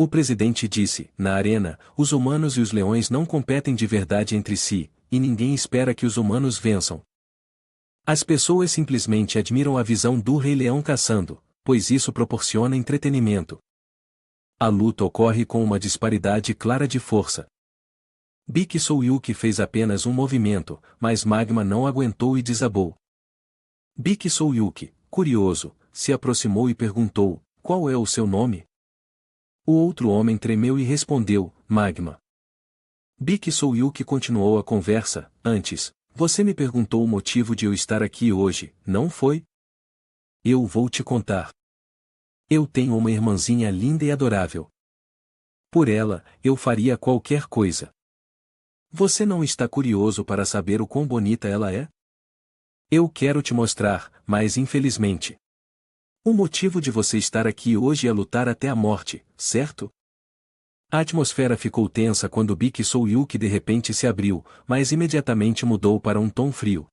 O presidente disse: na arena, os humanos e os leões não competem de verdade entre si, e ninguém espera que os humanos vençam. As pessoas simplesmente admiram a visão do Rei Leão caçando, pois isso proporciona entretenimento. A luta ocorre com uma disparidade clara de força. Big Soyuki fez apenas um movimento, mas Magma não aguentou e desabou. Big Soyuki, curioso, se aproximou e perguntou: qual é o seu nome? O outro homem tremeu e respondeu: Magma. Big Soyuki continuou a conversa: antes, você me perguntou o motivo de eu estar aqui hoje, não foi? Eu vou te contar. Eu tenho uma irmãzinha linda e adorável. Por ela, eu faria qualquer coisa. Você não está curioso para saber o quão bonita ela é? Eu quero te mostrar, mas infelizmente. O motivo de você estar aqui hoje é lutar até a morte, certo? A atmosfera ficou tensa quando Big Soyuki de repente se abriu, mas imediatamente mudou para um tom frio.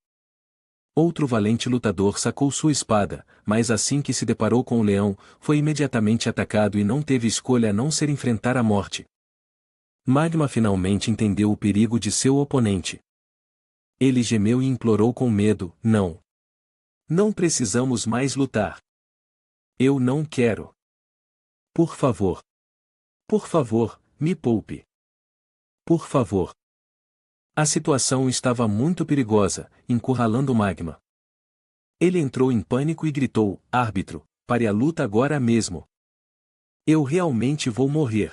Outro valente lutador sacou sua espada, mas assim que se deparou com o leão, foi imediatamente atacado e não teve escolha a não ser enfrentar a morte. Magma finalmente entendeu o perigo de seu oponente. Ele gemeu e implorou com medo: não. Não precisamos mais lutar. Eu não quero. Por favor. Por favor, me poupe. Por favor. A situação estava muito perigosa, encurralando Magma. Ele entrou em pânico e gritou: árbitro, pare a luta agora mesmo. Eu realmente vou morrer.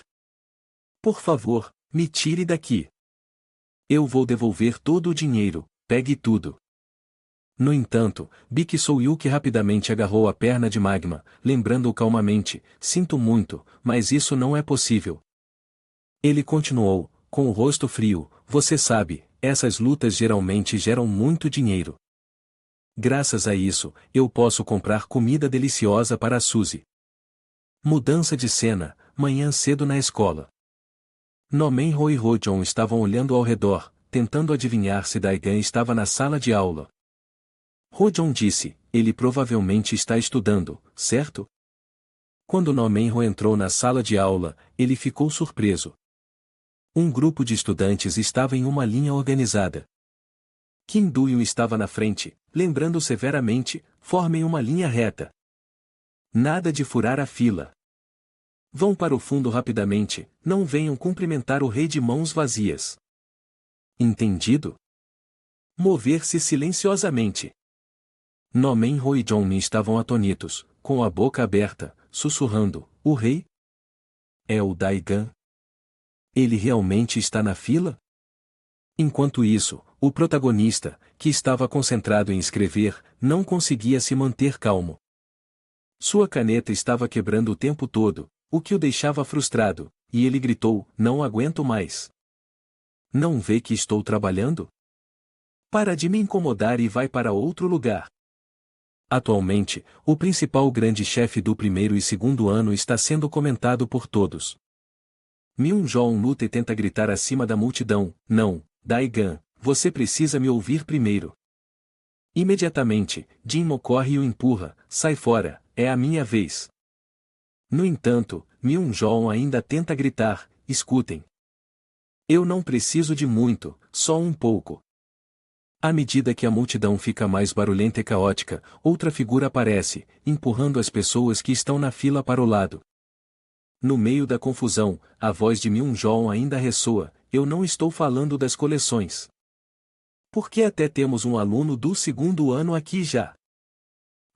Por favor, me tire daqui. Eu vou devolver todo o dinheiro, pegue tudo. No entanto, Big Soyuki rapidamente agarrou a perna de Magma, lembrando-o calmamente: sinto muito, mas isso não é possível. Ele continuou, com o rosto frio: você sabe, essas lutas geralmente geram muito dinheiro. Graças a isso, eu posso comprar comida deliciosa para a Suzy. Mudança de cena, manhã cedo na escola. Nomenho e Rojon estavam olhando ao redor, tentando adivinhar se Daigan estava na sala de aula. Rojon disse: ele provavelmente está estudando, certo? Quando Nomenho entrou na sala de aula, ele ficou surpreso. Um grupo de estudantes estava em uma linha organizada. Kim Do-yoon estava na frente, lembrando severamente: formem uma linha reta. Nada de furar a fila. Vão para o fundo rapidamente, não venham cumprimentar o rei de mãos vazias. Entendido? Mover-se silenciosamente. Nomenho e Jongmin estavam atônitos, com a boca aberta, sussurrando: o rei? É o Daigan? Ele realmente está na fila? Enquanto isso, o protagonista, que estava concentrado em escrever, não conseguia se manter calmo. Sua caneta estava quebrando o tempo todo, o que o deixava frustrado, e ele gritou: não aguento mais. Não vê que estou trabalhando? Para de me incomodar e vai para outro lugar. Atualmente, o principal grande chefe do primeiro e segundo ano está sendo comentado por todos. Myung-joon luta e tenta gritar acima da multidão: não, Daigan, você precisa me ouvir primeiro. Imediatamente, Jinmo corre e o empurra: sai fora, é a minha vez. No entanto, Myung-joon ainda tenta gritar: escutem. Eu não preciso de muito, só um pouco. À medida que a multidão fica mais barulhenta e caótica, outra figura aparece, empurrando as pessoas que estão na fila para o lado. No meio da confusão, a voz de Myung-joon ainda ressoa: eu não estou falando das coleções. Porque até temos um aluno do segundo ano aqui já.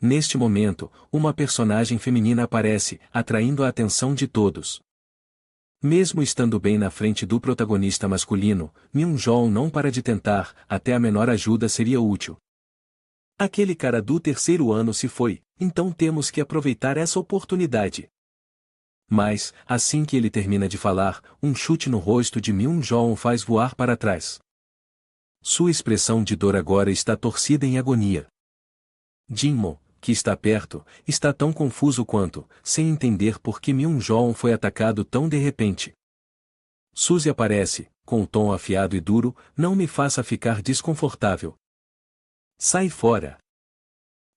Neste momento, uma personagem feminina aparece, atraindo a atenção de todos. Mesmo estando bem na frente do protagonista masculino, Myung-joon não para de tentar, até a menor ajuda seria útil. Aquele cara do terceiro ano se foi, então temos que aproveitar essa oportunidade. Mas, assim que ele termina de falar, um chute no rosto de Myung-joon o faz voar para trás. Sua expressão de dor agora está torcida em agonia. Jinmo, que está perto, está tão confuso quanto, sem entender por que Myung-joon foi atacado tão de repente. Suzy aparece, com o tom afiado e duro: não me faça ficar desconfortável. Sai fora.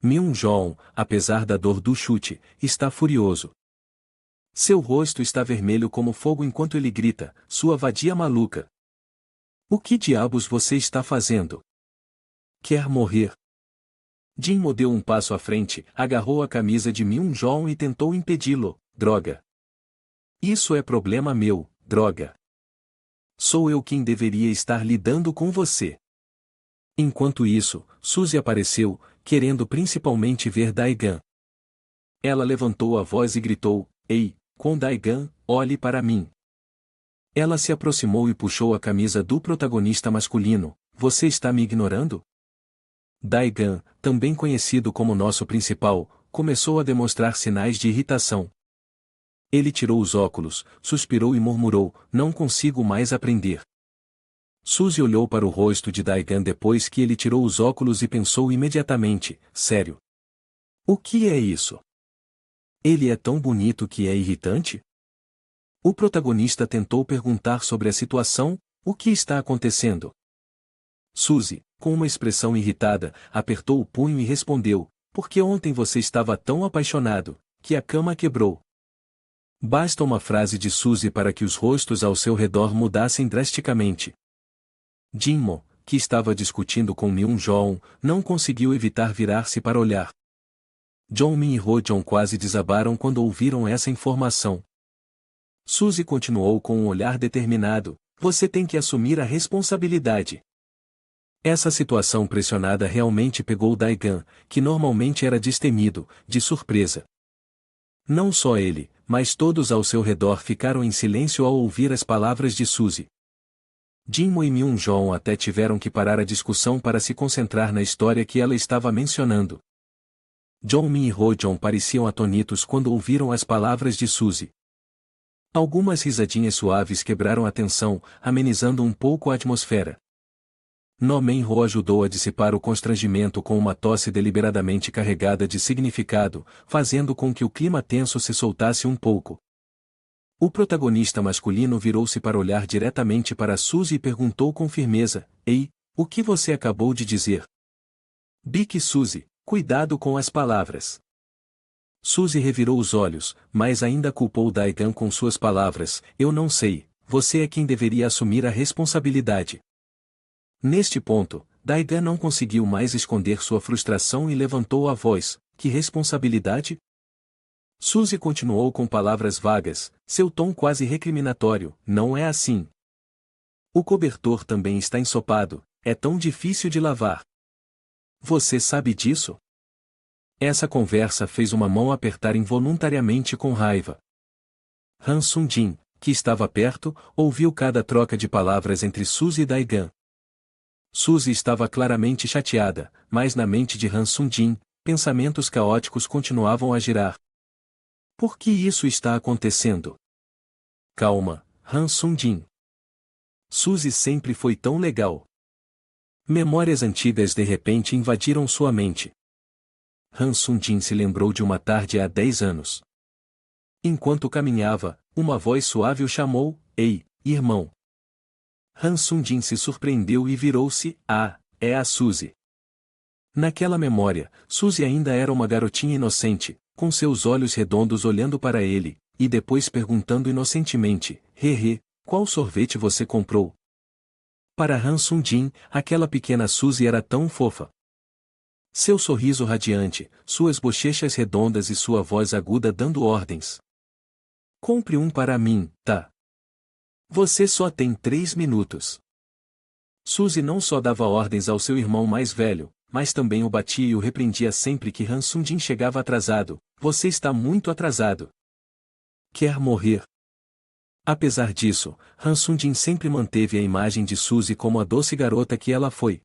Myung-joon, apesar da dor do chute, está furioso. Seu rosto está vermelho como fogo enquanto ele grita, sua vadia maluca. O que diabos você está fazendo? Quer morrer? Jinmo deu um passo à frente, agarrou a camisa de Myung-joon e tentou impedi-lo. Droga. Isso é problema meu, droga. Sou eu quem deveria estar lidando com você. Enquanto isso, Suzy apareceu, querendo principalmente ver Daegan. Ela levantou a voz e gritou, Ei, Kwon Daegan, olhe para mim. Ela se aproximou e puxou a camisa do protagonista masculino. Você está me ignorando? Daegan, também conhecido como nosso principal, começou a demonstrar sinais de irritação. Ele tirou os óculos, suspirou e murmurou, não consigo mais aprender. Suzy olhou para o rosto de Daegan depois que ele tirou os óculos e pensou imediatamente, sério. O que é isso? Ele é tão bonito que é irritante? O protagonista tentou perguntar sobre a situação, o que está acontecendo? Suzy, com uma expressão irritada, apertou o punho e respondeu, porque ontem você estava tão apaixonado, que a cama quebrou. Basta uma frase de Suzy para que os rostos ao seu redor mudassem drasticamente. Jinmo, que estava discutindo com Myung-joon, não conseguiu evitar virar-se para olhar. Jong-min e Ho-jeon quase desabaram quando ouviram essa informação. Suzy continuou com um olhar determinado, você tem que assumir a responsabilidade. Essa situação pressionada realmente pegou Daegan, que normalmente era destemido, de surpresa. Não só ele, mas todos ao seu redor ficaram em silêncio ao ouvir as palavras de Suzy. Jinmo e Myung-joon até tiveram que parar a discussão para se concentrar na história que ela estava mencionando. Jong-min e Ho-jeon pareciam atonitos quando ouviram as palavras de Suzy. Algumas risadinhas suaves quebraram a tensão, amenizando um pouco a atmosfera. No-men-ho ajudou a dissipar o constrangimento com uma tosse deliberadamente carregada de significado, fazendo com que o clima tenso se soltasse um pouco. O protagonista masculino virou-se para olhar diretamente para Suzy e perguntou com firmeza, Ei, o que você acabou de dizer? Bique Suzy, cuidado com as palavras. Suzy revirou os olhos, mas ainda culpou Daegan com suas palavras, eu não sei, você é quem deveria assumir a responsabilidade. Neste ponto, Daegan não conseguiu mais esconder sua frustração e levantou a voz, que responsabilidade? Suzy continuou com palavras vagas, seu tom quase recriminatório, não é assim. O cobertor também está ensopado, é tão difícil de lavar. Você sabe disso? Essa conversa fez uma mão apertar involuntariamente com raiva. Han Sung-jin, que estava perto, ouviu cada troca de palavras entre Suzy e Daegan. Suzy estava claramente chateada, mas na mente de Han Sung-jin, pensamentos caóticos continuavam a girar. Por que isso está acontecendo? Calma, Han Sung-jin. Suzy sempre foi tão legal. Memórias antigas de repente invadiram sua mente. Han Sung-jin se lembrou de uma tarde há 10 anos. Enquanto caminhava, uma voz suave o chamou, Ei, irmão. Han Sung-jin se surpreendeu e virou-se, é a Suzy. Naquela memória, Suzy ainda era uma garotinha inocente, com seus olhos redondos olhando para ele, e depois perguntando inocentemente, qual sorvete você comprou? Para Han Sung-jin, aquela pequena Suzy era tão fofa. Seu sorriso radiante, suas bochechas redondas e sua voz aguda dando ordens. Compre um para mim, tá? Você só tem 3 minutos. Suzy não só dava ordens ao seu irmão mais velho, mas também o batia e o repreendia sempre que Han Sung-jin chegava atrasado. Você está muito atrasado. Quer morrer? Apesar disso, Han Sung-jin sempre manteve a imagem de Suzy como a doce garota que ela foi.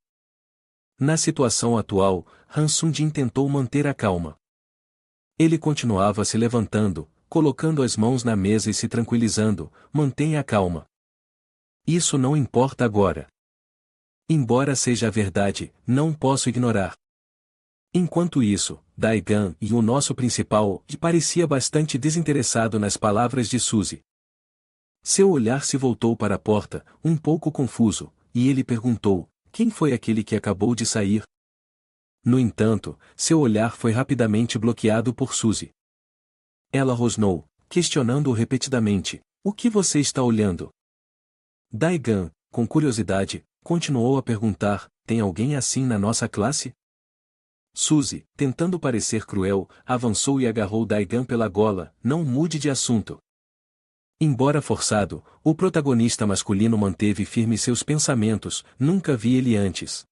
Na situação atual, Han Sung-jin tentou manter a calma. Ele continuava se levantando, colocando as mãos na mesa e se tranquilizando, mantenha a calma. Isso não importa agora. Embora seja a verdade, não posso ignorar. Enquanto isso, Daegan e o nosso principal parecia bastante desinteressado nas palavras de Suzy. Seu olhar se voltou para a porta, um pouco confuso, e ele perguntou, quem foi aquele que acabou de sair? No entanto, seu olhar foi rapidamente bloqueado por Suzy. Ela rosnou, questionando-o repetidamente. O que você está olhando? Daigan, com curiosidade, continuou a perguntar, tem alguém assim na nossa classe? Suzy, tentando parecer cruel, avançou e agarrou Daigan pela gola, não mude de assunto. Embora forçado, o protagonista masculino manteve firme seus pensamentos, nunca vi ele antes.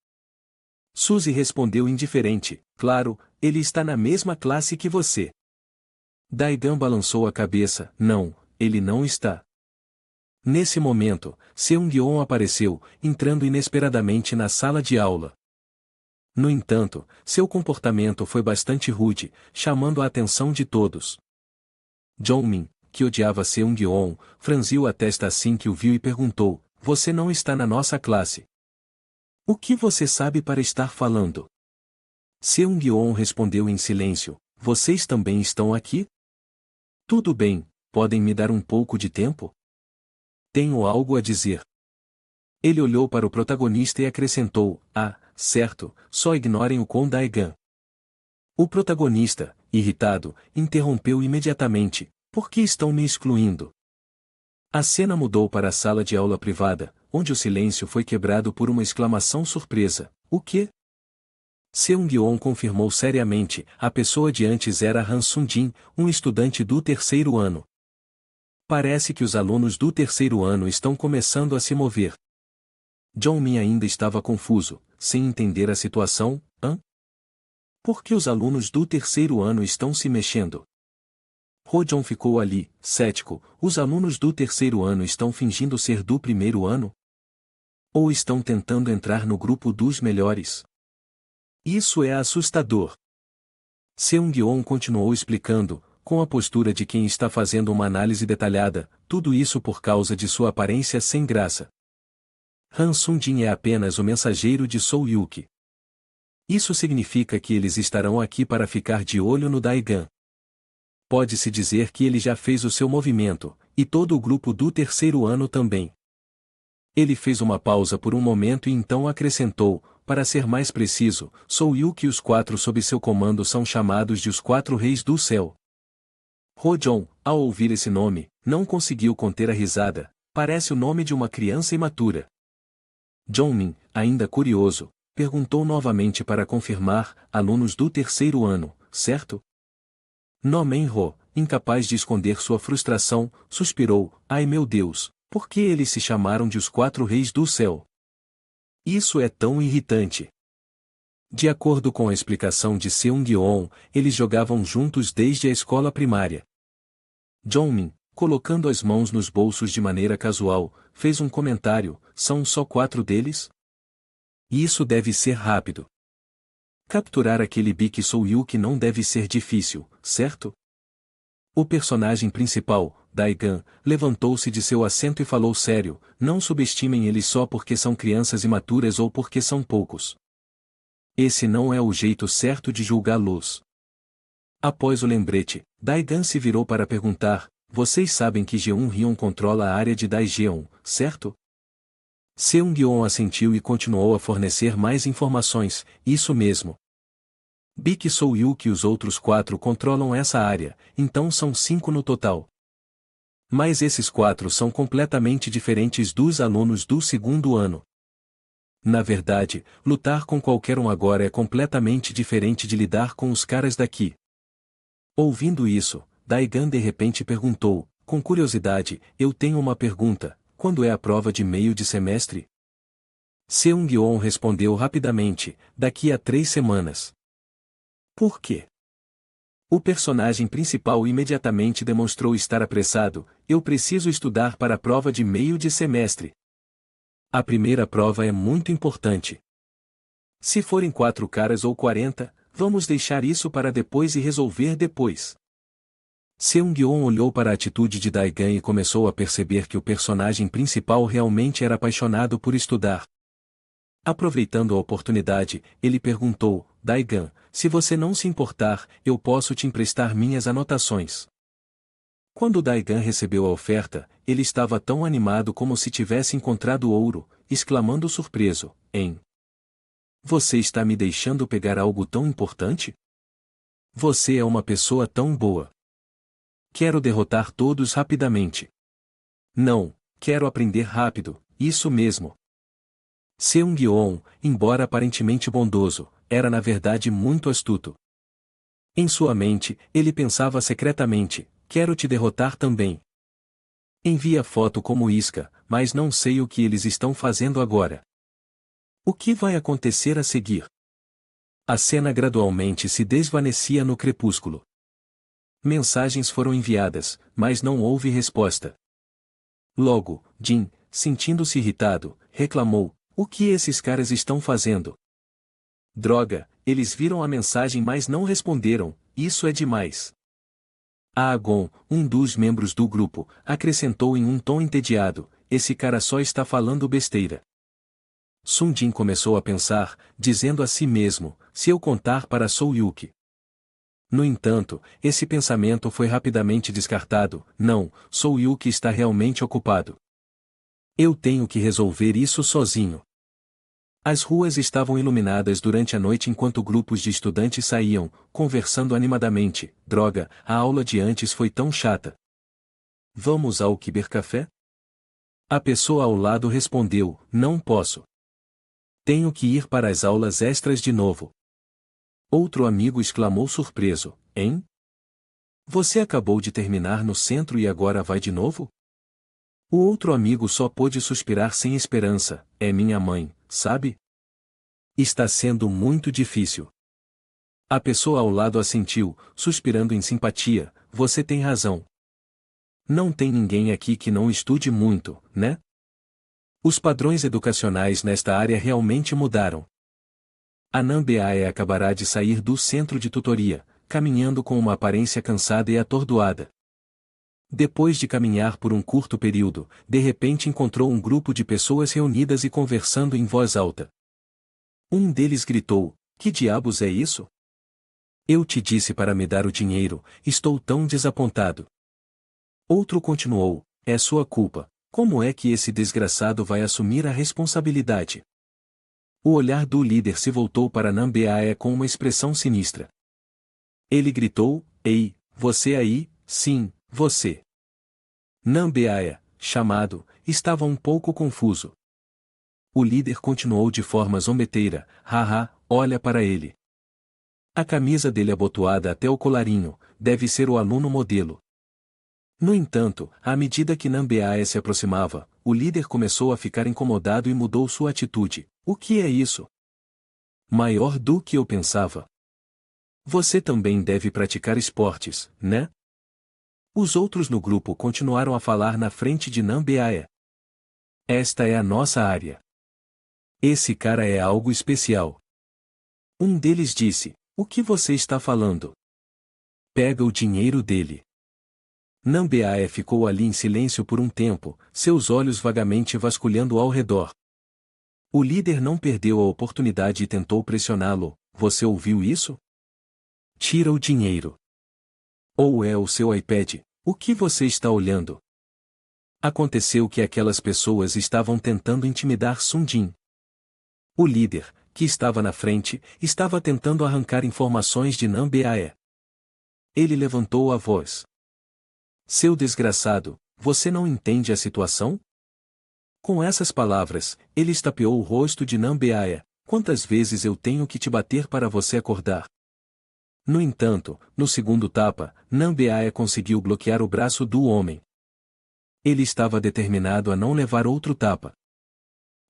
Suzy respondeu indiferente, claro, ele está na mesma classe que você. Daigan balançou a cabeça, não, ele não está. Nesse momento, Seung-yeon apareceu, entrando inesperadamente na sala de aula. No entanto, seu comportamento foi bastante rude, chamando a atenção de todos. Jongmin, que odiava Seung-yeon, franziu a testa assim que o viu e perguntou, você não está na nossa classe. O que você sabe para estar falando? Seung-yeon respondeu em silêncio, vocês também estão aqui? Tudo bem, podem me dar um pouco de tempo? Tenho algo a dizer. Ele olhou para o protagonista e acrescentou, certo, só ignorem o Kwon Daigan. O protagonista, irritado, interrompeu imediatamente, por que estão me excluindo? A cena mudou para a sala de aula privada, onde o silêncio foi quebrado por uma exclamação surpresa, o quê? Seung-yeon confirmou seriamente, a pessoa de antes era Han Sung-jin, um estudante do terceiro ano. Parece que os alunos do terceiro ano estão começando a se mover. Jongmin ainda estava confuso, sem entender a situação, Por que os alunos do terceiro ano estão se mexendo? Ho-jong ficou ali, cético, os alunos do terceiro ano estão fingindo ser do primeiro ano? Ou estão tentando entrar no grupo dos melhores? Isso é assustador. Seung-yeon continuou explicando, com a postura de quem está fazendo uma análise detalhada, tudo isso por causa de sua aparência sem graça. Han Sung-jin é apenas o mensageiro de Soo-yuki. Isso significa que eles estarão aqui para ficar de olho no Daigan. Pode-se dizer que ele já fez o seu movimento, e todo o grupo do terceiro ano também. Ele fez uma pausa por um momento e então acrescentou, para ser mais preciso, Soo-yuki e os 4 sob seu comando são chamados de os 4 reis do céu. Ho-jong, ao ouvir esse nome, não conseguiu conter a risada, parece o nome de uma criança imatura. Jongmin, ainda curioso, perguntou novamente para confirmar, alunos do terceiro ano, certo? No-men-ho, incapaz de esconder sua frustração, suspirou, ai meu Deus, por que eles se chamaram de os 4 reis do céu? Isso é tão irritante. De acordo com a explicação de Seung-yeon, eles jogavam juntos desde a escola primária. Jongmin, colocando as mãos nos bolsos de maneira casual, fez um comentário, são só 4 deles? Isso deve ser rápido. Capturar aquele Bik Soo-yuki não deve ser difícil, certo? O personagem principal, Daigan, levantou-se de seu assento e falou sério, não subestimem eles só porque são crianças imaturas ou porque são poucos. Esse não é o jeito certo de julgá-los. Após o lembrete, Daigan se virou para perguntar, vocês sabem que Jeon-hyun controla a área de Daejeon, certo? Seung-yeon assentiu e continuou a fornecer mais informações, isso mesmo. Bik Soo-yuki e os outros 4 controlam essa área, então são 5 no total. Mas esses 4 são completamente diferentes dos alunos do segundo ano. Na verdade, lutar com qualquer um agora é completamente diferente de lidar com os caras daqui. Ouvindo isso, Daigan de repente perguntou, com curiosidade, eu tenho uma pergunta, quando é a prova de meio de semestre? Seung-yeon respondeu rapidamente, daqui a 3 semanas. Por quê? O personagem principal imediatamente demonstrou estar apressado, eu preciso estudar para a prova de meio de semestre. A primeira prova é muito importante. Se forem 4 caras ou 40, vamos deixar isso para depois e resolver depois. Seung-yeon olhou para a atitude de Daigan e começou a perceber que o personagem principal realmente era apaixonado por estudar. Aproveitando a oportunidade, ele perguntou, Daigan, se você não se importar, eu posso te emprestar minhas anotações. Quando Daigan recebeu a oferta, ele estava tão animado como se tivesse encontrado ouro, exclamando surpreso, Você está me deixando pegar algo tão importante? Você é uma pessoa tão boa. Quero derrotar todos rapidamente. Não, quero aprender rápido, isso mesmo. Seung-yeon, embora aparentemente bondoso, era na verdade muito astuto. Em sua mente, ele pensava secretamente, quero te derrotar também. Envie a foto como isca, mas não sei o que eles estão fazendo agora. O que vai acontecer a seguir? A cena gradualmente se desvanecia no crepúsculo. Mensagens foram enviadas, mas não houve resposta. Logo, Jin, sentindo-se irritado, reclamou, o que esses caras estão fazendo? Droga, eles viram a mensagem mas não responderam, isso é demais. Agon, um dos membros do grupo, acrescentou em um tom entediado, esse cara só está falando besteira. Sung-jin começou a pensar, dizendo a si mesmo, se eu contar para Soo-yuki. No entanto, esse pensamento foi rapidamente descartado, não, Soo-yuki está realmente ocupado. Eu tenho que resolver isso sozinho. As ruas estavam iluminadas durante a noite enquanto grupos de estudantes saíam, conversando animadamente, droga, a aula de antes foi tão chata. Vamos ao Cybercafé? A pessoa ao lado respondeu, não posso. Tenho que ir para as aulas extras de novo. Outro amigo exclamou surpreso, hein? Você acabou de terminar no centro e agora vai de novo? O outro amigo só pôde suspirar sem esperança, é minha mãe, sabe? Está sendo muito difícil. A pessoa ao lado assentiu, suspirando em simpatia, você tem razão. Não tem ninguém aqui que não estude muito, né? Os padrões educacionais nesta área realmente mudaram. A Nambeae acabará de sair do centro de tutoria, caminhando com uma aparência cansada e atordoada. Depois de caminhar por um curto período, de repente encontrou um grupo de pessoas reunidas e conversando em voz alta. Um deles gritou, que diabos é isso? Eu te disse para me dar o dinheiro, estou tão desapontado. Outro continuou, é sua culpa, como é que esse desgraçado vai assumir a responsabilidade? O olhar do líder se voltou para Nambeae com uma expressão sinistra. Ele gritou, ei, você aí, sim, você. Nambeae, chamado, estava um pouco confuso. O líder continuou de forma zombeteira, haha, olha para ele. A camisa dele abotoada até o colarinho, deve ser o aluno modelo. No entanto, à medida que Nambeae se aproximava, o líder começou a ficar incomodado e mudou sua atitude. O que é isso? Maior do que eu pensava. Você também deve praticar esportes, né? Os outros no grupo continuaram a falar na frente de Nambeae. Esta é a nossa área. Esse cara é algo especial. Um deles disse, o que você está falando? Pega o dinheiro dele. Nambeae ficou ali em silêncio por um tempo, seus olhos vagamente vasculhando ao redor. O líder não perdeu a oportunidade e tentou pressioná-lo, você ouviu isso? Tira o dinheiro. Ou é o seu iPad, o que você está olhando? Aconteceu que aquelas pessoas estavam tentando intimidar Sung-jin. O líder, que estava na frente, estava tentando arrancar informações de Nambeae. Ele levantou a voz. Seu desgraçado, você não entende a situação? Com essas palavras, ele estapeou o rosto de Nambeae. Quantas vezes eu tenho que te bater para você acordar? No entanto, no segundo tapa, Nambeae conseguiu bloquear o braço do homem. Ele estava determinado a não levar outro tapa.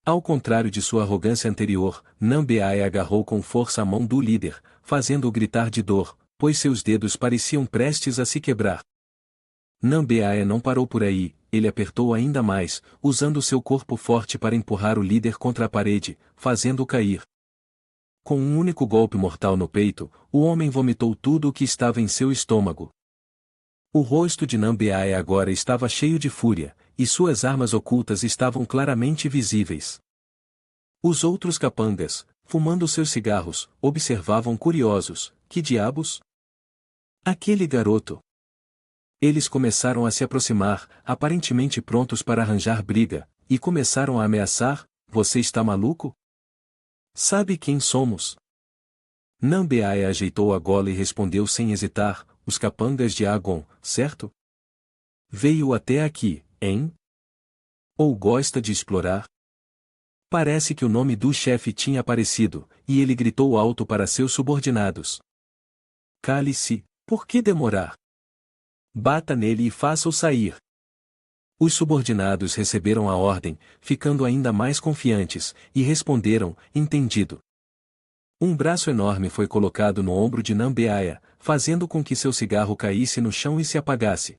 Ao contrário de sua arrogância anterior, Nambeae agarrou com força a mão do líder, fazendo-o gritar de dor, pois seus dedos pareciam prestes a se quebrar. Nambeae não parou por aí, ele apertou ainda mais, usando seu corpo forte para empurrar o líder contra a parede, fazendo-o cair. Com um único golpe mortal no peito, o homem vomitou tudo o que estava em seu estômago. O rosto de Nambeae agora estava cheio de fúria, e suas armas ocultas estavam claramente visíveis. Os outros capangas, fumando seus cigarros, observavam curiosos, que diabos? Aquele garoto. Eles começaram a se aproximar, aparentemente prontos para arranjar briga, e começaram a ameaçar, você está maluco? Sabe quem somos? Nambeae ajeitou a gola e respondeu sem hesitar, os capangas de Agon, certo? Veio até aqui, hein? Ou gosta de explorar? Parece que o nome do chefe tinha aparecido, e ele gritou alto para seus subordinados. Cale-se, por que demorar? Bata nele e faça-o sair. Os subordinados receberam a ordem, ficando ainda mais confiantes, e responderam, entendido. Um braço enorme foi colocado no ombro de Nambeaya, fazendo com que seu cigarro caísse no chão e se apagasse.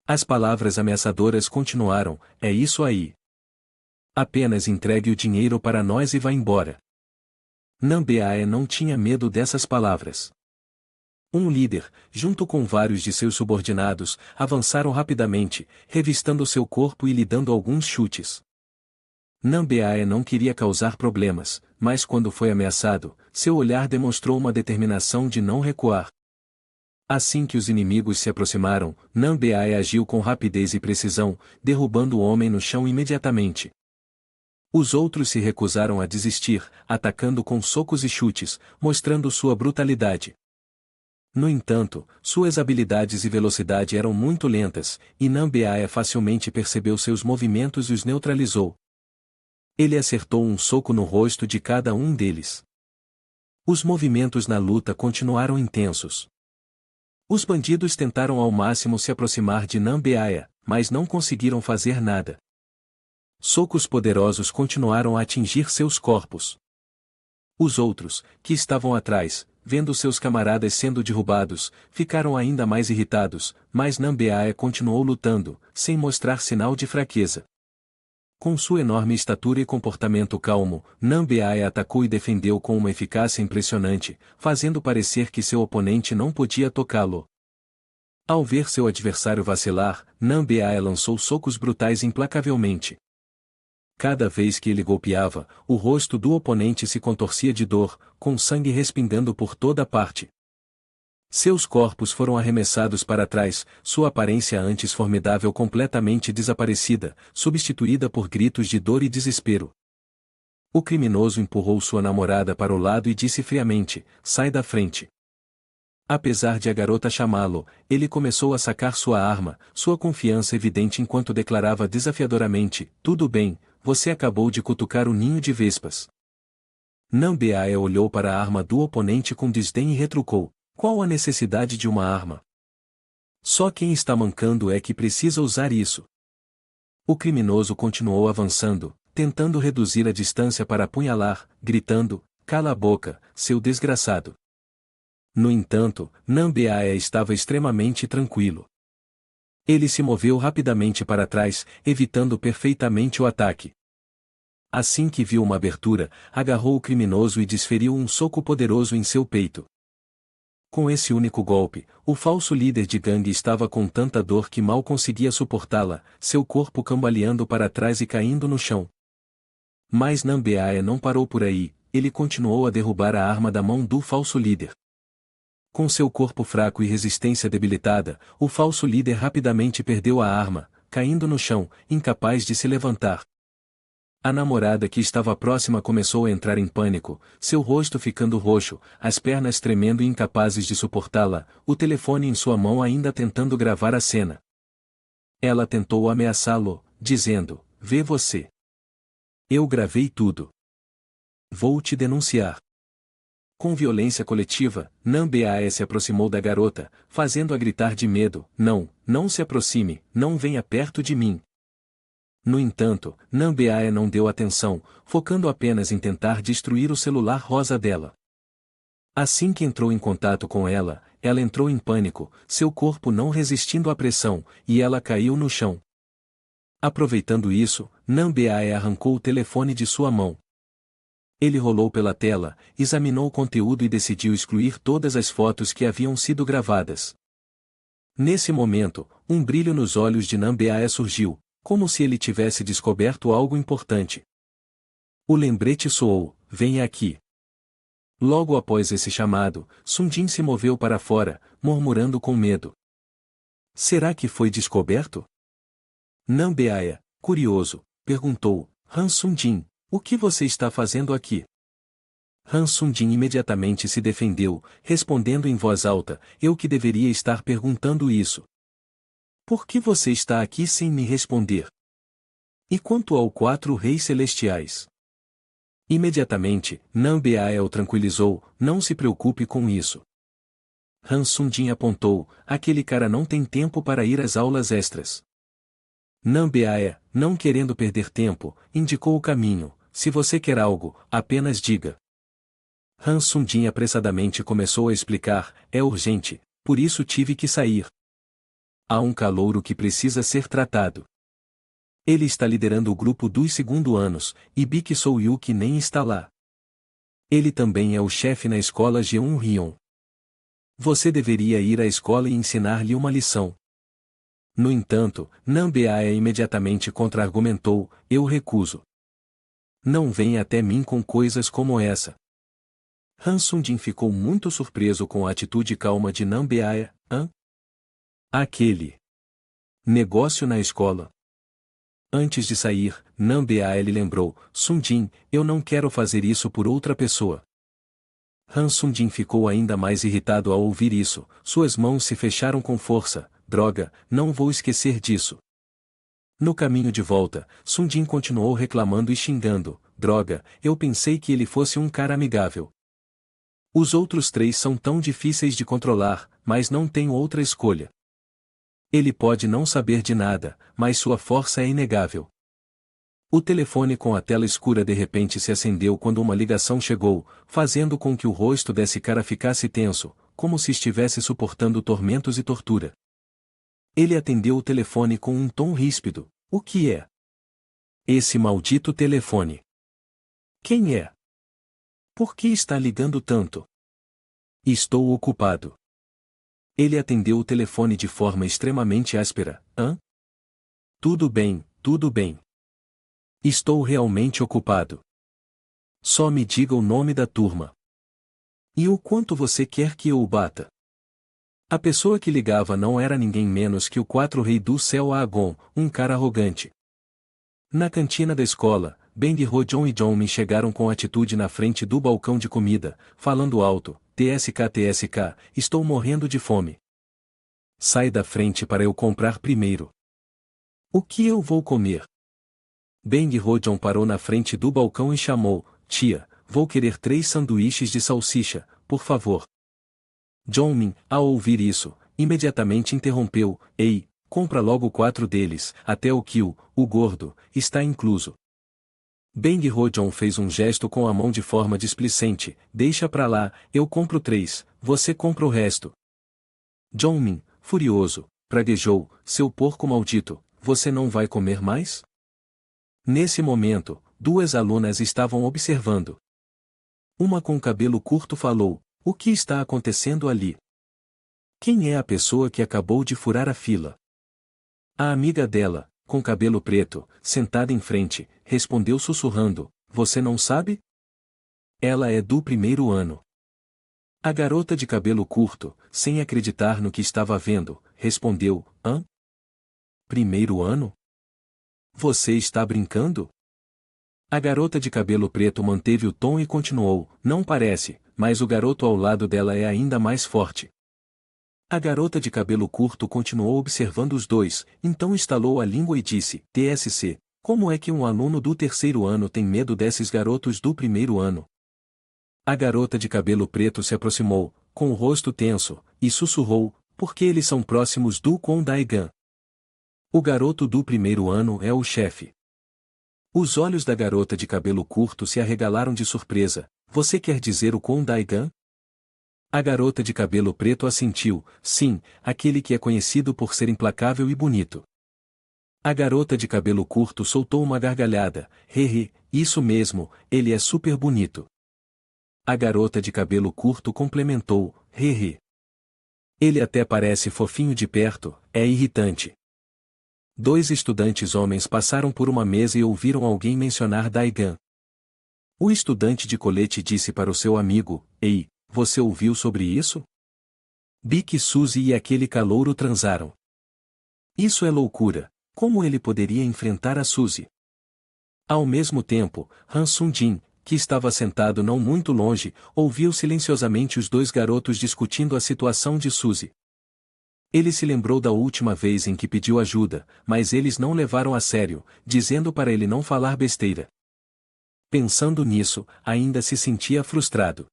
As palavras ameaçadoras continuaram, é isso aí. Apenas entregue o dinheiro para nós e vá embora. Nambeaya não tinha medo dessas palavras. Um líder, junto com vários de seus subordinados, avançaram rapidamente, revistando seu corpo e lhe dando alguns chutes. Nambeaya não queria causar problemas, mas quando foi ameaçado, seu olhar demonstrou uma determinação de não recuar. Assim que os inimigos se aproximaram, Nambeaya agiu com rapidez e precisão, derrubando o homem no chão imediatamente. Os outros se recusaram a desistir, atacando com socos e chutes, mostrando sua brutalidade. No entanto, suas habilidades e velocidade eram muito lentas, e Nambeaya facilmente percebeu seus movimentos e os neutralizou. Ele acertou um soco no rosto de cada um deles. Os movimentos na luta continuaram intensos. Os bandidos tentaram ao máximo se aproximar de Nambeaya, mas não conseguiram fazer nada. Socos poderosos continuaram a atingir seus corpos. Os outros, que estavam atrás, vendo seus camaradas sendo derrubados, ficaram ainda mais irritados, mas Nambeaya continuou lutando, sem mostrar sinal de fraqueza. Com sua enorme estatura e comportamento calmo, Nambeaya atacou e defendeu com uma eficácia impressionante, fazendo parecer que seu oponente não podia tocá-lo. Ao ver seu adversário vacilar, Nambeaya lançou socos brutais implacavelmente. Cada vez que ele golpeava, o rosto do oponente se contorcia de dor, com sangue respingando por toda parte. Seus corpos foram arremessados para trás, sua aparência antes formidável completamente desaparecida, substituída por gritos de dor e desespero. O criminoso empurrou sua namorada para o lado e disse friamente, sai da frente. Apesar de a garota chamá-lo, ele começou a sacar sua arma, sua confiança evidente enquanto declarava desafiadoramente, tudo bem, você acabou de cutucar o ninho de vespas. Nambeaya olhou para a arma do oponente com desdém e retrucou, qual a necessidade de uma arma? Só quem está mancando é que precisa usar isso. O criminoso continuou avançando, tentando reduzir a distância para apunhalar, gritando, cala a boca, seu desgraçado. No entanto, Nambeaya estava extremamente tranquilo. Ele se moveu rapidamente para trás, evitando perfeitamente o ataque. Assim que viu uma abertura, agarrou o criminoso e desferiu um soco poderoso em seu peito. Com esse único golpe, o falso líder de gangue estava com tanta dor que mal conseguia suportá-la, seu corpo cambaleando para trás e caindo no chão. Mas Nambeaya não parou por aí, ele continuou a derrubar a arma da mão do falso líder. Com seu corpo fraco e resistência debilitada, o falso líder rapidamente perdeu a arma, caindo no chão, incapaz de se levantar. A namorada que estava próxima começou a entrar em pânico, seu rosto ficando roxo, as pernas tremendo e incapazes de suportá-la, o telefone em sua mão ainda tentando gravar a cena. Ela tentou ameaçá-lo, dizendo, vê você. Eu gravei tudo. Vou te denunciar. Com violência coletiva, Nambeaya se aproximou da garota, fazendo-a gritar de medo, não se aproxime, não venha perto de mim. No entanto, Nambeaya não deu atenção, focando apenas em tentar destruir o celular rosa dela. Assim que entrou em contato com ela entrou em pânico, seu corpo não resistindo à pressão, e ela caiu no chão. Aproveitando isso, Nambeaya arrancou o telefone de sua mão. Ele rolou pela tela, examinou o conteúdo e decidiu excluir todas as fotos que haviam sido gravadas. Nesse momento, um brilho nos olhos de Nambeaya surgiu, como se ele tivesse descoberto algo importante. O lembrete soou, venha aqui. Logo após esse chamado, Sundin se moveu para fora, murmurando com medo. Será que foi descoberto? Nambeaya, curioso, perguntou, Han Sundin, o que você está fazendo aqui? Han Sung-jin imediatamente se defendeu, respondendo em voz alta, eu que deveria estar perguntando isso. Por que você está aqui sem me responder? E quanto ao 4 reis celestiais? Imediatamente, Nambeae o tranquilizou, não se preocupe com isso. Han Sung-jin apontou, aquele cara não tem tempo para ir às aulas extras. Nambeae, não querendo perder tempo, indicou o caminho, se você quer algo, apenas diga. Han Sung-jin apressadamente começou a explicar, é urgente, por isso tive que sair. Há um calouro que precisa ser tratado. Ele está liderando o grupo dos segundo anos, e Bik Soo-yuki nem está lá. Ele também é o chefe na escola Jeon-hyeon. Você deveria ir à escola e ensinar-lhe uma lição. No entanto, Nambeae imediatamente contra-argumentou, eu recuso. Não venha até mim com coisas como essa. Han Sung-jin ficou muito surpreso com a atitude calma de Nambeae, aquele negócio na escola. Antes de sair, Nambeae lhe lembrou, Sung-jin, eu não quero fazer isso por outra pessoa. Han Sung-jin ficou ainda mais irritado ao ouvir isso, suas mãos se fecharam com força, droga, não vou esquecer disso. No caminho de volta, Sung-jin continuou reclamando e xingando, droga, eu pensei que ele fosse um cara amigável. Os outros 3 são tão difíceis de controlar, mas não tenho outra escolha. Ele pode não saber de nada, mas sua força é inegável. O telefone com a tela escura de repente se acendeu quando uma ligação chegou, fazendo com que o rosto desse cara ficasse tenso, como se estivesse suportando tormentos e tortura. Ele atendeu o telefone com um tom ríspido, o que é? Esse maldito telefone. Quem é? Por que está ligando tanto? Estou ocupado. Ele atendeu o telefone de forma extremamente áspera, Tudo bem, tudo bem. Estou realmente ocupado. Só me diga o nome da turma. E o quanto você quer que eu o bata? A pessoa que ligava não era ninguém menos que o 4 rei do céu Agon, um cara arrogante. Na cantina da escola, Beng Ho-jong e Jong-min chegaram com atitude na frente do balcão de comida, falando alto, TSK, estou morrendo de fome. Sai da frente para eu comprar primeiro. O que eu vou comer? Beng Ho-jong parou na frente do balcão e chamou, tia, vou querer 3 sanduíches de salsicha, por favor. Jong-min, ao ouvir isso, imediatamente interrompeu, ei, compra logo 4 deles, até o Kyu, o gordo, está incluso. Beng Ho-jong fez um gesto com a mão de forma displicente, deixa pra lá, eu compro 3, você compra o resto. Jong-min, furioso, praguejou, seu porco maldito, você não vai comer mais? Nesse momento, 2 alunas estavam observando. Uma com cabelo curto falou, o que está acontecendo ali? Quem é a pessoa que acabou de furar a fila? A amiga dela, com cabelo preto, sentada em frente, respondeu sussurrando, você não sabe? Ela é do 1º ano. A garota de cabelo curto, sem acreditar no que estava vendo, respondeu, 1º ano? Você está brincando? A garota de cabelo preto manteve o tom e continuou, não parece, mas o garoto ao lado dela é ainda mais forte. A garota de cabelo curto continuou observando os dois, então estalou a língua e disse, TSC, como é que um aluno do 3º ano tem medo desses garotos do 1º ano? A garota de cabelo preto se aproximou, com o rosto tenso, e sussurrou, porque eles são próximos do Kondaigan. O garoto do 1º ano é o chefe. Os olhos da garota de cabelo curto se arregalaram de surpresa, você quer dizer o Kondaigan? A garota de cabelo preto assentiu, sim, aquele que é conhecido por ser implacável e bonito. A garota de cabelo curto soltou uma gargalhada, isso mesmo, ele é super bonito. A garota de cabelo curto complementou, ele até parece fofinho de perto, é irritante. 2 estudantes homens passaram por uma mesa e ouviram alguém mencionar Daigan. O estudante de colete disse para o seu amigo, ei, você ouviu sobre isso? Bik Suzy e aquele calouro transaram. Isso é loucura, como ele poderia enfrentar a Suzy? Ao mesmo tempo, Han Sung-jin, que estava sentado não muito longe, ouviu silenciosamente os dois garotos discutindo a situação de Suzy. Ele se lembrou da última vez em que pediu ajuda, mas eles não levaram a sério, dizendo para ele não falar besteira. Pensando nisso, ainda se sentia frustrado.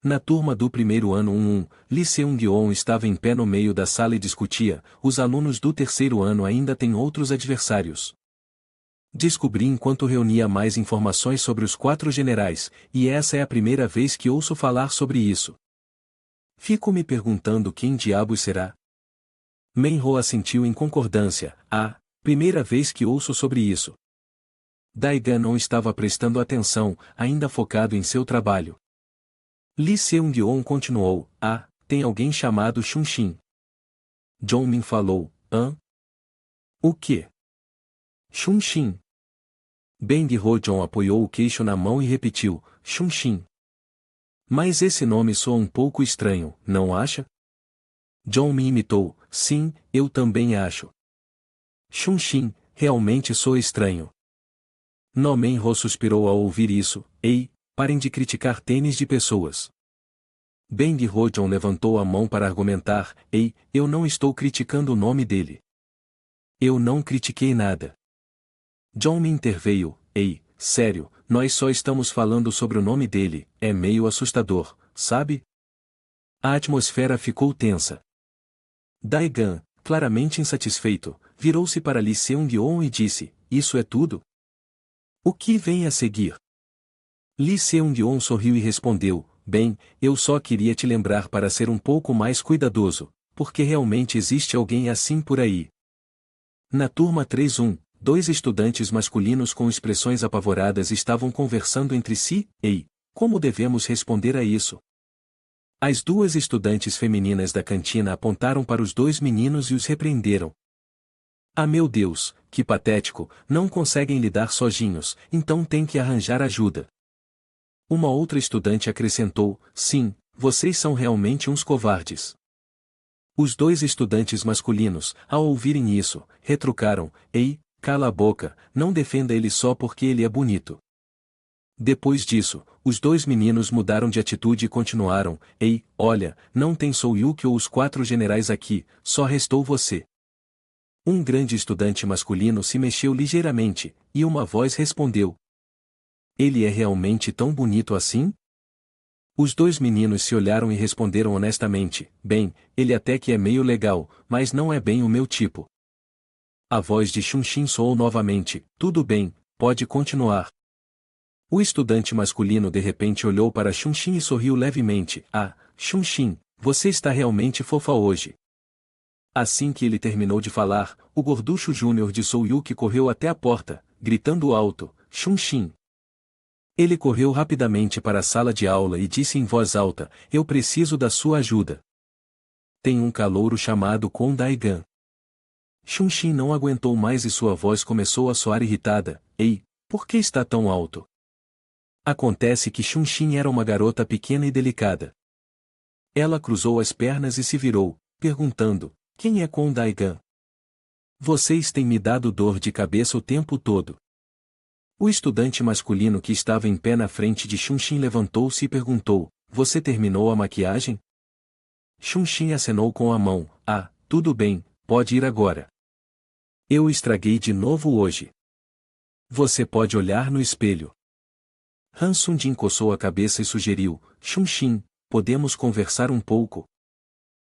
Na turma do primeiro ano 1-1, Lee Seung-yeon estava em pé no meio da sala e discutia, os alunos do terceiro ano ainda têm outros adversários. Descobri enquanto reunia mais informações sobre os 4 generais, e essa é a primeira vez que ouço falar sobre isso. Fico me perguntando quem diabos será. Menho assentiu em concordância. Primeira vez que ouço sobre isso. Daegan não estava prestando atenção, ainda focado em seu trabalho. Lee Seung-yeon continuou. Tem alguém chamado Chun-Shin. Jong-min falou. O quê? Chun-Shin. Bang Ho-jeon apoiou o queixo na mão e repetiu. Chun-Shin. Mas esse nome soa um pouco estranho, não acha? Jong-min imitou. Sim, eu também acho. Chun-Shin, realmente soa estranho. No Men-ho suspirou ao ouvir isso. Ei, parem de criticar tênis de pessoas. Bang Ho-jeon levantou a mão para argumentar. Ei, eu não estou criticando o nome dele. Eu não critiquei nada. Jong-min interveio. Ei, sério, nós só estamos falando sobre o nome dele, é meio assustador, sabe? A atmosfera ficou tensa. Daegan, claramente insatisfeito, virou-se para Lee Seung-yeon e disse, isso é tudo? O que vem a seguir? Lee Seung-yeon sorriu e respondeu, bem, eu só queria te lembrar para ser um pouco mais cuidadoso, porque realmente existe alguém assim por aí. Na turma 3-1, 2 estudantes masculinos com expressões apavoradas estavam conversando entre si. Ei, como devemos responder a isso? As 2 estudantes femininas da cantina apontaram para os 2 meninos e os repreenderam. Meu Deus, que patético, não conseguem lidar sozinhos, então tem que arranjar ajuda. Uma outra estudante acrescentou, sim, vocês são realmente uns covardes. Os 2 estudantes masculinos, ao ouvirem isso, retrucaram, ei, cala a boca, não defenda ele só porque ele é bonito. Depois disso, os 2 meninos mudaram de atitude e continuaram, ei, olha, não tem Soo-hyuk ou os 4 generais aqui, só restou você. Um grande estudante masculino se mexeu ligeiramente, e uma voz respondeu. Ele é realmente tão bonito assim? Os 2 meninos se olharam e responderam honestamente, bem, ele até que é meio legal, mas não é bem o meu tipo. A voz de Chun-Shin soou novamente, tudo bem, pode continuar. O estudante masculino de repente olhou para Chun-Shin e sorriu levemente. Chun-Shin, você está realmente fofa hoje. Assim que ele terminou de falar, o gorducho júnior de Soo-hyuk correu até a porta, gritando alto, Chun-Shin. Ele correu rapidamente para a sala de aula e disse em voz alta, eu preciso da sua ajuda. Tem um calouro chamado Kwon Daegan. Chun-Shin não aguentou mais e sua voz começou a soar irritada. Ei, por que está tão alto? Acontece que Chun-Shin era uma garota pequena e delicada. Ela cruzou as pernas e se virou, perguntando, quem é Kwon Daegan? Vocês têm me dado dor de cabeça o tempo todo. O estudante masculino que estava em pé na frente de Chun-Shin levantou-se e perguntou, você terminou a maquiagem? Chun-Shin acenou com a mão, tudo bem, pode ir agora. Eu estraguei de novo hoje. Você pode olhar no espelho. Han Sung-jin coçou a cabeça e sugeriu, Chun-Shin, podemos conversar um pouco?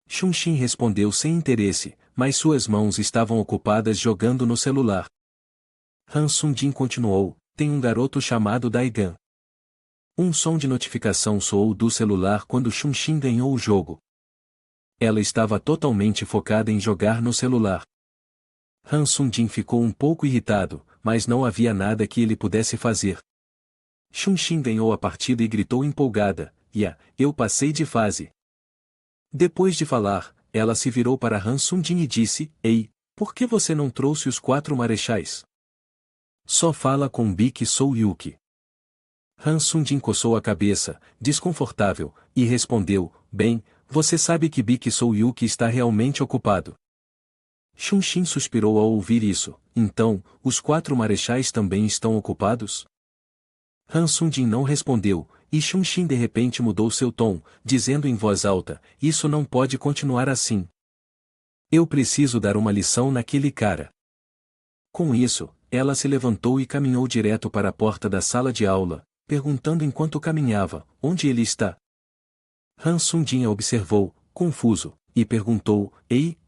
Chun-Shin respondeu sem interesse, mas suas mãos estavam ocupadas jogando no celular. Han Sung-jin continuou, tem um garoto chamado Daegan. Um som de notificação soou do celular quando Chun-Shin ganhou o jogo. Ela estava totalmente focada em jogar no celular. Han Sung-jin ficou um pouco irritado, mas não havia nada que ele pudesse fazer. Chun-Shin ganhou a partida e gritou empolgada, eu passei de fase. Depois de falar, ela se virou para Han Sung-jin e disse, ei, por que você não trouxe os 4 marechais? Só fala com Baek Soo-hyuk. Han Sung-jin coçou a cabeça, desconfortável, e respondeu, bem, você sabe que Baek Soo-hyuk está realmente ocupado. Chun-Shin suspirou ao ouvir isso, então, os 4 marechais também estão ocupados? Han Sung-jin não respondeu, e Chun-Xin de repente mudou seu tom, dizendo em voz alta, isso não pode continuar assim. Eu preciso dar uma lição naquele cara. Com isso, ela se levantou e caminhou direto para a porta da sala de aula, perguntando enquanto caminhava, onde ele está? Han Sung-jin a observou, confuso, e perguntou, ei,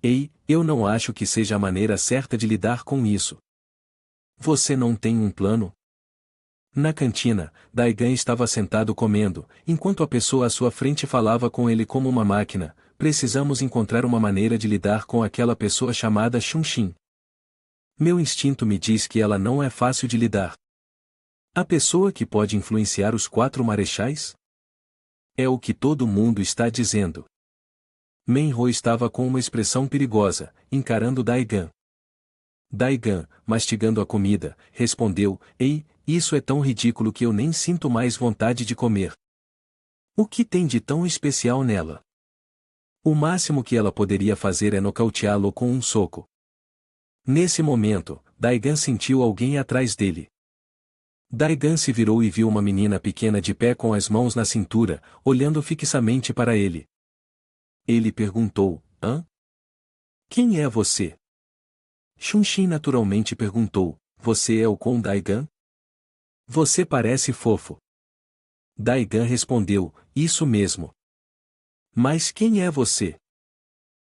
eu não acho que seja a maneira certa de lidar com isso. Você não tem um plano? Na cantina, Daigan estava sentado comendo, enquanto a pessoa à sua frente falava com ele como uma máquina, precisamos encontrar uma maneira de lidar com aquela pessoa chamada Chun-Xin. Meu instinto me diz que ela não é fácil de lidar. A pessoa que pode influenciar os 4 marechais? É o que todo mundo está dizendo. Men-ho estava com uma expressão perigosa, encarando Daigan. Daigan, mastigando a comida, respondeu, ei, isso é tão ridículo que eu nem sinto mais vontade de comer. O que tem de tão especial nela? O máximo que ela poderia fazer é nocauteá-lo com um soco. Nesse momento, Daigan sentiu alguém atrás dele. Daigan se virou e viu uma menina pequena de pé com as mãos na cintura, olhando fixamente para ele. Ele perguntou, hã? Quem é você? Chun-Xin naturalmente perguntou, você é o Kon Daigan? Você parece fofo. Daigan respondeu, isso mesmo. Mas quem é você?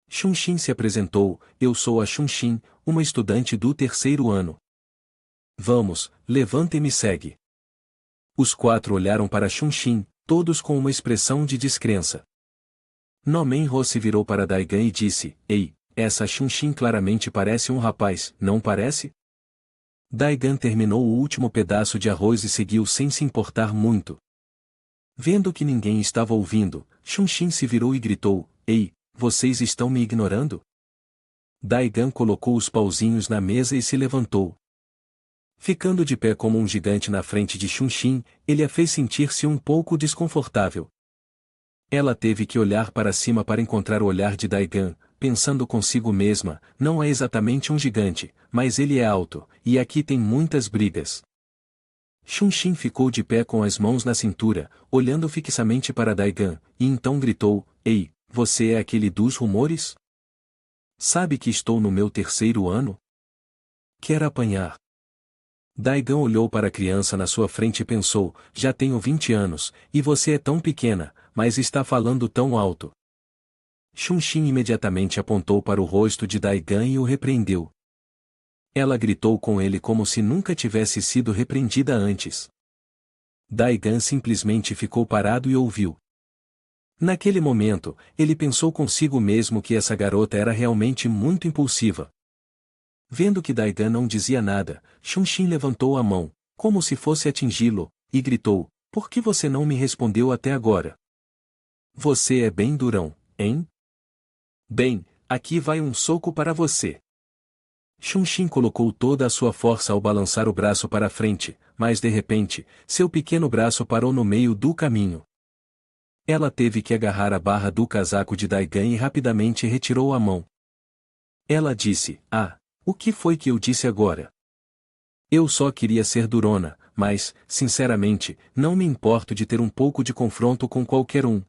Chun-Xin se apresentou, eu sou a Chun-Xin, uma estudante do 3º ano. Vamos, levanta e me segue. Os 4 olharam para Chun-Xin, todos com uma expressão de descrença. Men-ho se virou para Daigan e disse, ei, essa Chun-Xin claramente parece um rapaz, não parece? Daigan terminou o último pedaço de arroz e seguiu sem se importar muito. Vendo que ninguém estava ouvindo, Chun-Xin se virou e gritou, ei, vocês estão me ignorando? Daigan colocou os pauzinhos na mesa e se levantou. Ficando de pé como um gigante na frente de Chun-Xin, ele a fez sentir-se um pouco desconfortável. Ela teve que olhar para cima para encontrar o olhar de Daigan, pensando consigo mesma, não é exatamente um gigante, mas ele é alto, e aqui tem muitas brigas. Chun-Xin ficou de pé com as mãos na cintura, olhando fixamente para Daigan, e então gritou, ei, você é aquele dos rumores? Sabe que estou no meu 3º ano? Quer apanhar? Daigan olhou para a criança na sua frente e pensou, já tenho 20 anos, e você é tão pequena, mas está falando tão alto. Chun-Xin imediatamente apontou para o rosto de Daigan e o repreendeu. Ela gritou com ele como se nunca tivesse sido repreendida antes. Daigan simplesmente ficou parado e ouviu. Naquele momento, ele pensou consigo mesmo que essa garota era realmente muito impulsiva. Vendo que Daigan não dizia nada, Chun-Xin levantou a mão, como se fosse atingi-lo, e gritou, por que você não me respondeu até agora? Você é bem durão, hein? Bem, aqui vai um soco para você. Chun-Xin colocou toda a sua força ao balançar o braço para a frente, mas de repente, seu pequeno braço parou no meio do caminho. Ela teve que agarrar a barra do casaco de Daigan e rapidamente retirou a mão. Ela disse, o que foi que eu disse agora? Eu só queria ser durona, mas, sinceramente, não me importo de ter um pouco de confronto com qualquer um.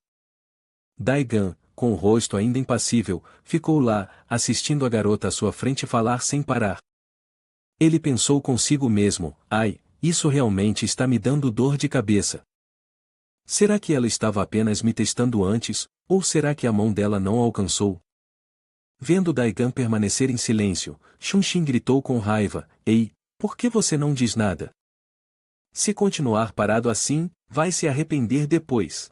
Daigan, com o rosto ainda impassível, ficou lá, assistindo a garota à sua frente falar sem parar. Ele pensou consigo mesmo, isso realmente está me dando dor de cabeça. Será que ela estava apenas me testando antes, ou será que a mão dela não alcançou? Vendo Daigan permanecer em silêncio, Chun-Xin gritou com raiva, ei, por que você não diz nada? Se continuar parado assim, vai se arrepender depois.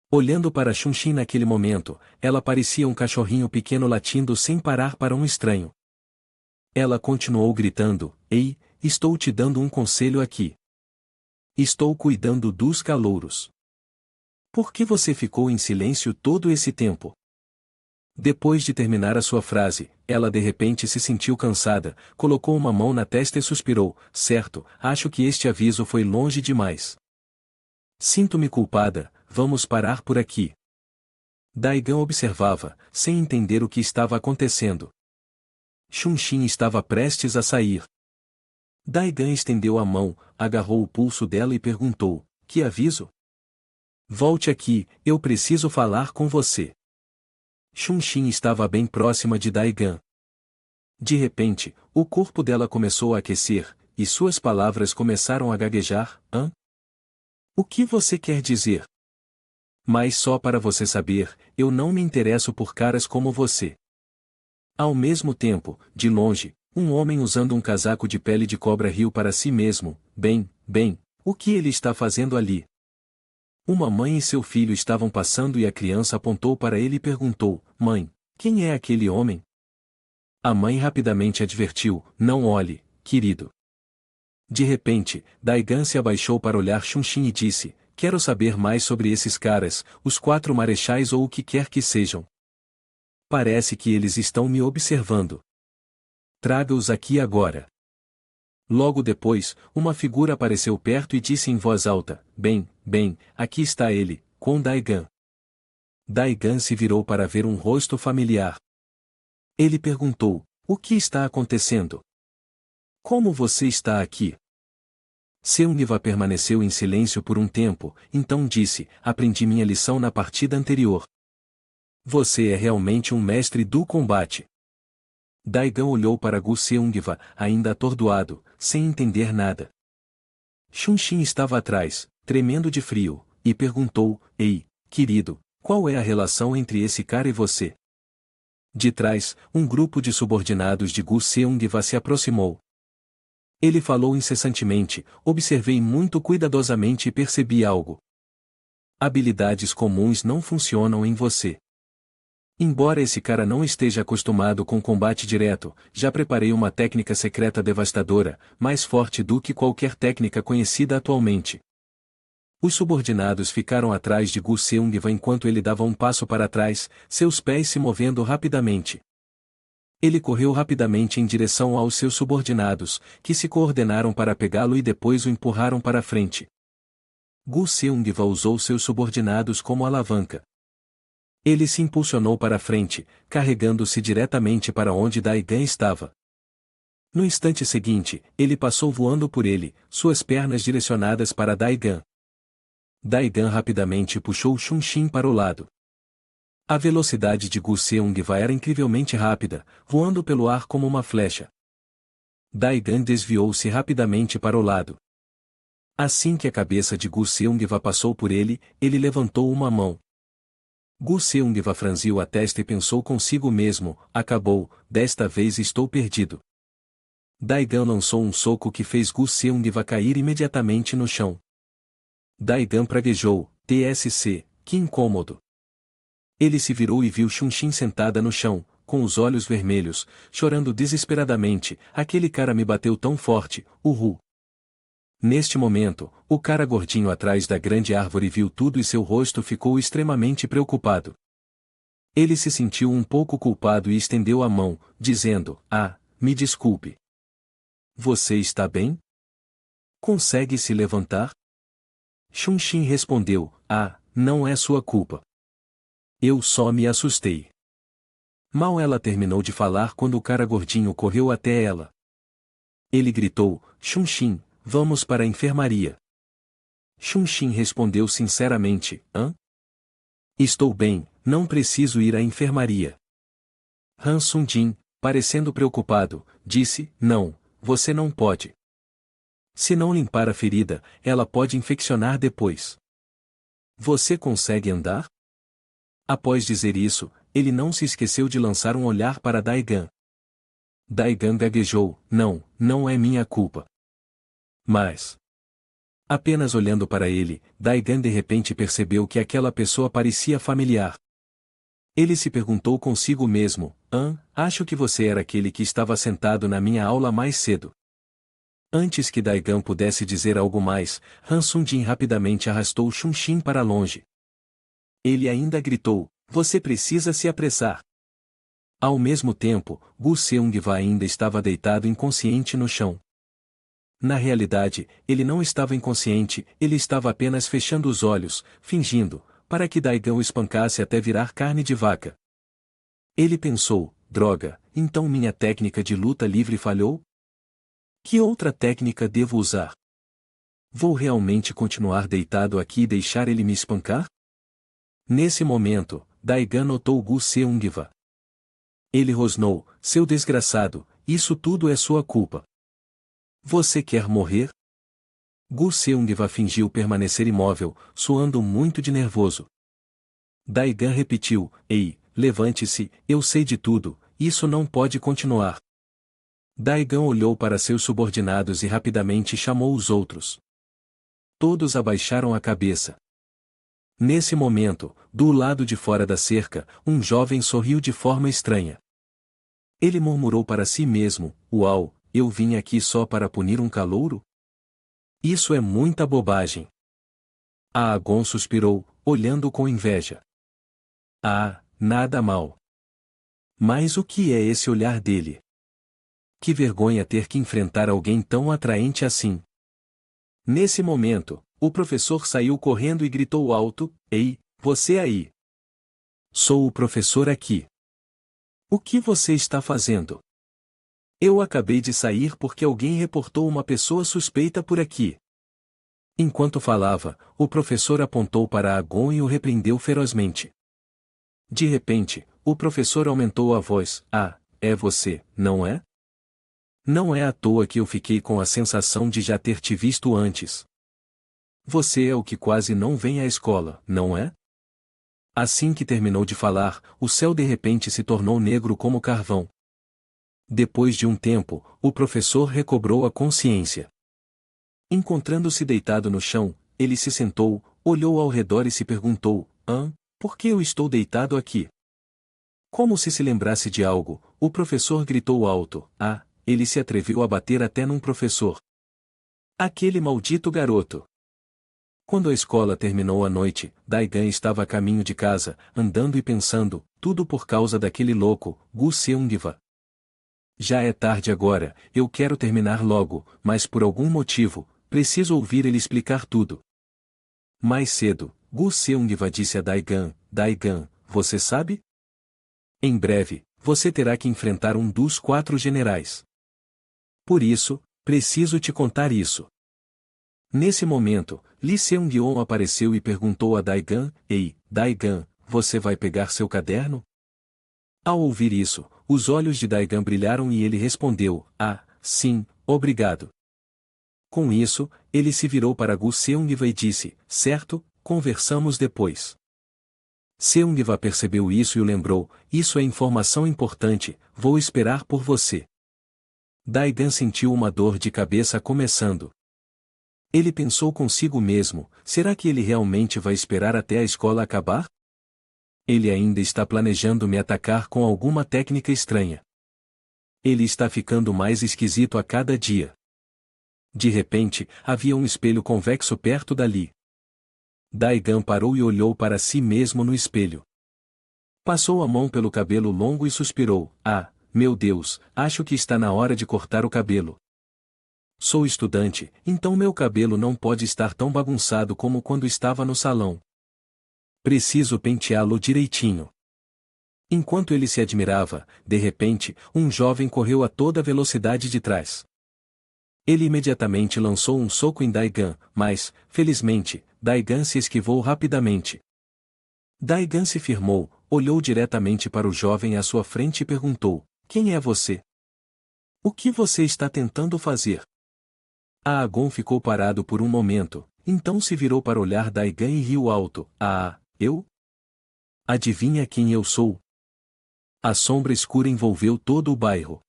Olhando para Chun-Xin naquele momento, ela parecia um cachorrinho pequeno latindo sem parar para um estranho. Ela continuou gritando, ei, estou te dando um conselho aqui. Estou cuidando dos calouros. Por que você ficou em silêncio todo esse tempo? Depois de terminar a sua frase, ela de repente se sentiu cansada, colocou uma mão na testa e suspirou, certo, acho que este aviso foi longe demais. Sinto-me culpada, vamos parar por aqui. Daigan observava, sem entender o que estava acontecendo. Chun-Xin estava prestes a sair. Daigan estendeu a mão, agarrou o pulso dela e perguntou: que aviso? Volte aqui, eu preciso falar com você. Xuanxin estava bem próxima de Daigan. De repente, o corpo dela começou a aquecer, e suas palavras começaram a gaguejar. Hã? O que você quer dizer? Mas só para você saber, eu não me interesso por caras como você. Ao mesmo tempo, de longe, um homem usando um casaco de pele de cobra riu para si mesmo: bem, o que ele está fazendo ali? Uma mãe e seu filho estavam passando e a criança apontou para ele e perguntou: mãe, quem é aquele homem? A mãe rapidamente advertiu: não olhe, querido. De repente, Daigan se abaixou para olhar Xuanxin e disse: quero saber mais sobre esses caras, os 4 marechais ou o que quer que sejam. Parece que eles estão me observando. Traga-os aqui agora. Logo depois, uma figura apareceu perto e disse em voz alta: bem, aqui está ele, com Daigan. Daigan se virou para ver um rosto familiar. Ele perguntou: o que está acontecendo? Como você está aqui? Seung-va permaneceu em silêncio por um tempo, então disse: aprendi minha lição na partida anterior. Você é realmente um mestre do combate. Daigan olhou para Gu Seung-va, ainda atordoado, sem entender nada. Xuanxin estava atrás, tremendo de frio, e perguntou: ei, querido, qual é a relação entre esse cara e você? De trás, um grupo de subordinados de Gu Seung-va se aproximou. Ele falou incessantemente: observei muito cuidadosamente e percebi algo. Habilidades comuns não funcionam em você. Embora esse cara não esteja acostumado com combate direto, já preparei uma técnica secreta devastadora, mais forte do que qualquer técnica conhecida atualmente. Os subordinados ficaram atrás de Gu Seung-va enquanto ele dava um passo para trás, seus pés se movendo rapidamente. Ele correu rapidamente em direção aos seus subordinados, que se coordenaram para pegá-lo e depois o empurraram para frente. Gu Seung-va usou seus subordinados como alavanca. Ele se impulsionou para frente, carregando-se diretamente para onde Daigan estava. No instante seguinte, ele passou voando por ele, suas pernas direcionadas para Daigan. Daigan rapidamente puxou Xuanxin para o lado. A velocidade de Gu Seung-va era incrivelmente rápida, voando pelo ar como uma flecha. Daigan desviou-se rapidamente para o lado. Assim que a cabeça de Gu Seung-va passou por ele, ele levantou uma mão. Gu Seung-va franziu a testa e pensou consigo mesmo: acabou, desta vez estou perdido. Daigan lançou um soco que fez Gu Seung-va cair imediatamente no chão. Daigan praguejou: TSC, que incômodo. Ele se virou e viu Xuanxin sentada no chão, com os olhos vermelhos, chorando desesperadamente: aquele cara me bateu tão forte, uhu. Neste momento, o cara gordinho atrás da grande árvore viu tudo e seu rosto ficou extremamente preocupado. Ele se sentiu um pouco culpado e estendeu a mão, dizendo: ah, me desculpe. Você está bem? Consegue se levantar? Xuanxin respondeu: ah, não é sua culpa. Eu só me assustei. Mal ela terminou de falar quando o cara gordinho correu até ela. Ele gritou: Xuanxin, vamos para a enfermaria. Xuanxin respondeu sinceramente: hã? Estou bem, não preciso ir à enfermaria. Han Sung-jin, parecendo preocupado, disse: não, você não pode. Se não limpar a ferida, ela pode infeccionar depois. Você consegue andar? Após dizer isso, ele não se esqueceu de lançar um olhar para Daigan. Daigan gaguejou: não é minha culpa. Mas, apenas olhando para ele, Daigan de repente percebeu que aquela pessoa parecia familiar. Ele se perguntou consigo mesmo: acho que você era aquele que estava sentado na minha aula mais cedo. Antes que Daigan pudesse dizer algo mais, Han Sung-jin rapidamente arrastou Xuanxin para longe. Ele ainda gritou: você precisa se apressar. Ao mesmo tempo, Gu Seung-va ainda estava deitado inconsciente no chão. Na realidade, ele não estava inconsciente, ele estava apenas fechando os olhos, fingindo, para que Daigan o espancasse até virar carne de vaca. Ele pensou: droga, então minha técnica de luta livre falhou? Que outra técnica devo usar? Vou realmente continuar deitado aqui e deixar ele me espancar? Nesse momento, Daigan notou Gu Seung-va. Ele rosnou, seu desgraçado, isso tudo é sua culpa. Você quer morrer? Gu Seung-va fingiu permanecer imóvel, suando muito de nervoso. Daigan repetiu, ei, levante-se, eu sei de tudo, isso não pode continuar. Daigan olhou para seus subordinados e rapidamente chamou os outros. Todos abaixaram a cabeça. Nesse momento, do lado de fora da cerca, um jovem sorriu de forma estranha. Ele murmurou para si mesmo, uau, eu vim aqui só para punir um calouro? Isso é muita bobagem. A Agon suspirou, olhando com inveja. Ah, nada mal. Mas o que é esse olhar dele? Que vergonha ter que enfrentar alguém tão atraente assim. Nesse momento, o professor saiu correndo e gritou alto, ei, você aí! Sou o professor aqui. O que você está fazendo? Eu acabei de sair porque alguém reportou uma pessoa suspeita por aqui. Enquanto falava, o professor apontou para Agon e o repreendeu ferozmente. De repente, o professor aumentou a voz, ah, é você, não é? Não é à toa que eu fiquei com a sensação de já ter te visto antes. Você é o que quase não vem à escola, não é? Assim que terminou de falar, o céu de repente se tornou negro como carvão. Depois de um tempo, o professor recobrou a consciência. Encontrando-se deitado no chão, ele se sentou, olhou ao redor e se perguntou, por que eu estou deitado aqui? Como se lembrasse de algo, o professor gritou alto, ele se atreveu a bater até num professor. Aquele maldito garoto! Quando a escola terminou à noite, Daigan estava a caminho de casa, andando e pensando, tudo por causa daquele louco, Gu Seung-va. Já é tarde agora, eu quero terminar logo, mas por algum motivo, preciso ouvir ele explicar tudo. Mais cedo, Gu Seung-va disse a Daigan, Daigan, você sabe? Em breve, você terá que enfrentar um dos 4 generais. Por isso, preciso te contar isso. Nesse momento, Lee Seung-yeon apareceu e perguntou a Daigan, ei, Daigan, você vai pegar seu caderno? Ao ouvir isso, os olhos de Daigan brilharam e ele respondeu, sim, obrigado. Com isso, ele se virou para Gu Seung-va e disse, certo, conversamos depois. Seung-va percebeu isso e o lembrou, isso é informação importante, vou esperar por você. Daigan sentiu uma dor de cabeça começando. Ele pensou consigo mesmo, será que ele realmente vai esperar até a escola acabar? Ele ainda está planejando me atacar com alguma técnica estranha. Ele está ficando mais esquisito a cada dia. De repente, havia um espelho convexo perto dali. Daigan parou e olhou para si mesmo no espelho. Passou a mão pelo cabelo longo e suspirou, meu Deus, acho que está na hora de cortar o cabelo. Sou estudante, então meu cabelo não pode estar tão bagunçado como quando estava no salão. Preciso penteá-lo direitinho. Enquanto ele se admirava, de repente, um jovem correu a toda velocidade de trás. Ele imediatamente lançou um soco em Daigan, mas, felizmente, Daigan se esquivou rapidamente. Daigan se firmou, olhou diretamente para o jovem à sua frente e perguntou, quem é você? O que você está tentando fazer? Agon ficou parado por um momento, então se virou para olhar Daigan e riu alto. Eu? Adivinha quem eu sou? A sombra escura envolveu todo o bairro.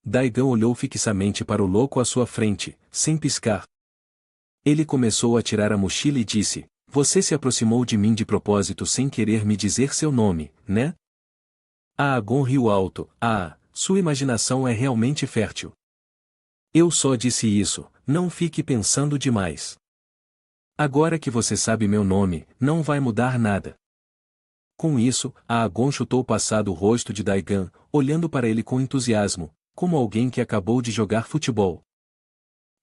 Daigan olhou fixamente para o louco à sua frente, sem piscar. Ele começou a tirar a mochila e disse, você se aproximou de mim de propósito sem querer me dizer seu nome, né? Agon riu alto. Sua imaginação é realmente fértil. Eu só disse isso, não fique pensando demais. Agora que você sabe meu nome, não vai mudar nada. Com isso, Agon chutou passado o rosto de Daigan, olhando para ele com entusiasmo, como alguém que acabou de jogar futebol.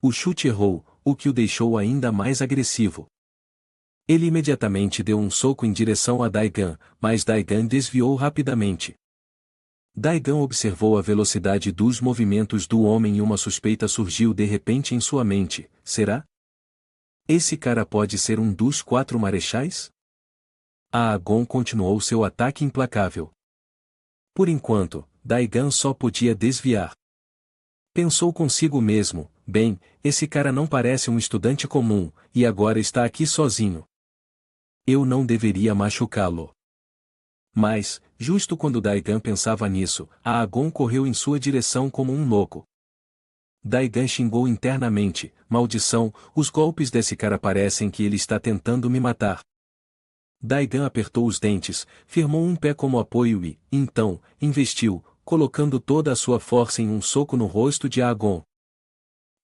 O chute errou, o que o deixou ainda mais agressivo. Ele imediatamente deu um soco em direção a Daigan, mas Daigan desviou rapidamente. Daigan observou a velocidade dos movimentos do homem e uma suspeita surgiu de repente em sua mente: será? Esse cara pode ser um dos 4 marechais? Aegon continuou seu ataque implacável. Por enquanto, Daigan só podia desviar. Pensou consigo mesmo: bem, esse cara não parece um estudante comum, e agora está aqui sozinho. Eu não deveria machucá-lo. Mas, justo quando Daigan pensava nisso, Aegon correu em sua direção como um louco. Daigan xingou internamente: maldição, os golpes desse cara parecem que ele está tentando me matar. Daigan apertou os dentes, firmou um pé como apoio e, então, investiu, colocando toda a sua força em um soco no rosto de Aegon.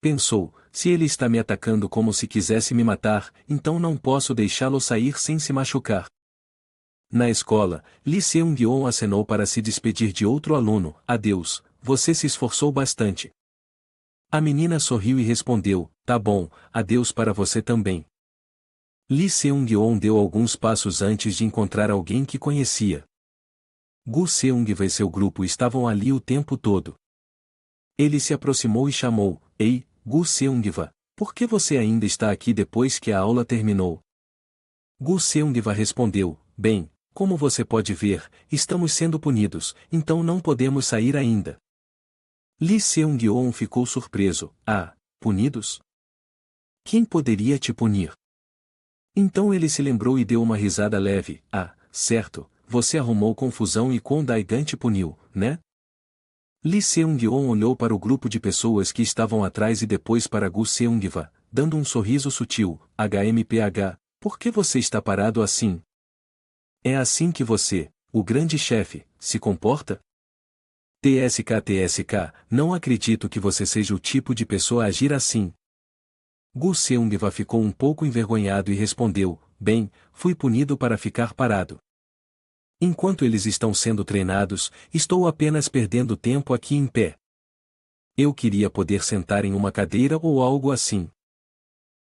Pensou: se ele está me atacando como se quisesse me matar, então não posso deixá-lo sair sem se machucar. Na escola, Lee Seung-yeon acenou para se despedir de outro aluno: adeus, você se esforçou bastante. A menina sorriu e respondeu: tá bom, adeus para você também. Lee Seung-yeon deu alguns passos antes de encontrar alguém que conhecia. Gu Seung-va e seu grupo estavam ali o tempo todo. Ele se aproximou e chamou: ei, Gu Seung-va, por que você ainda está aqui depois que a aula terminou? Gu Seung-va respondeu: bem, como você pode ver, estamos sendo punidos, então não podemos sair ainda. Lee Seung-yeon ficou surpreso: ah, punidos? Quem poderia te punir? Então ele se lembrou e deu uma risada leve: ah, certo, você arrumou confusão e Kwon Daigan te puniu, né? Lee Seung-yeon olhou para o grupo de pessoas que estavam atrás e depois para Gu Seung-va, dando um sorriso sutil: HMPH, por que você está parado assim? É assim que você, o grande chefe, se comporta? TSK, não acredito que você seja o tipo de pessoa a agir assim. Gu Seung-va ficou um pouco envergonhado e respondeu: bem, fui punido para ficar parado. Enquanto eles estão sendo treinados, estou apenas perdendo tempo aqui em pé. Eu queria poder sentar em uma cadeira ou algo assim.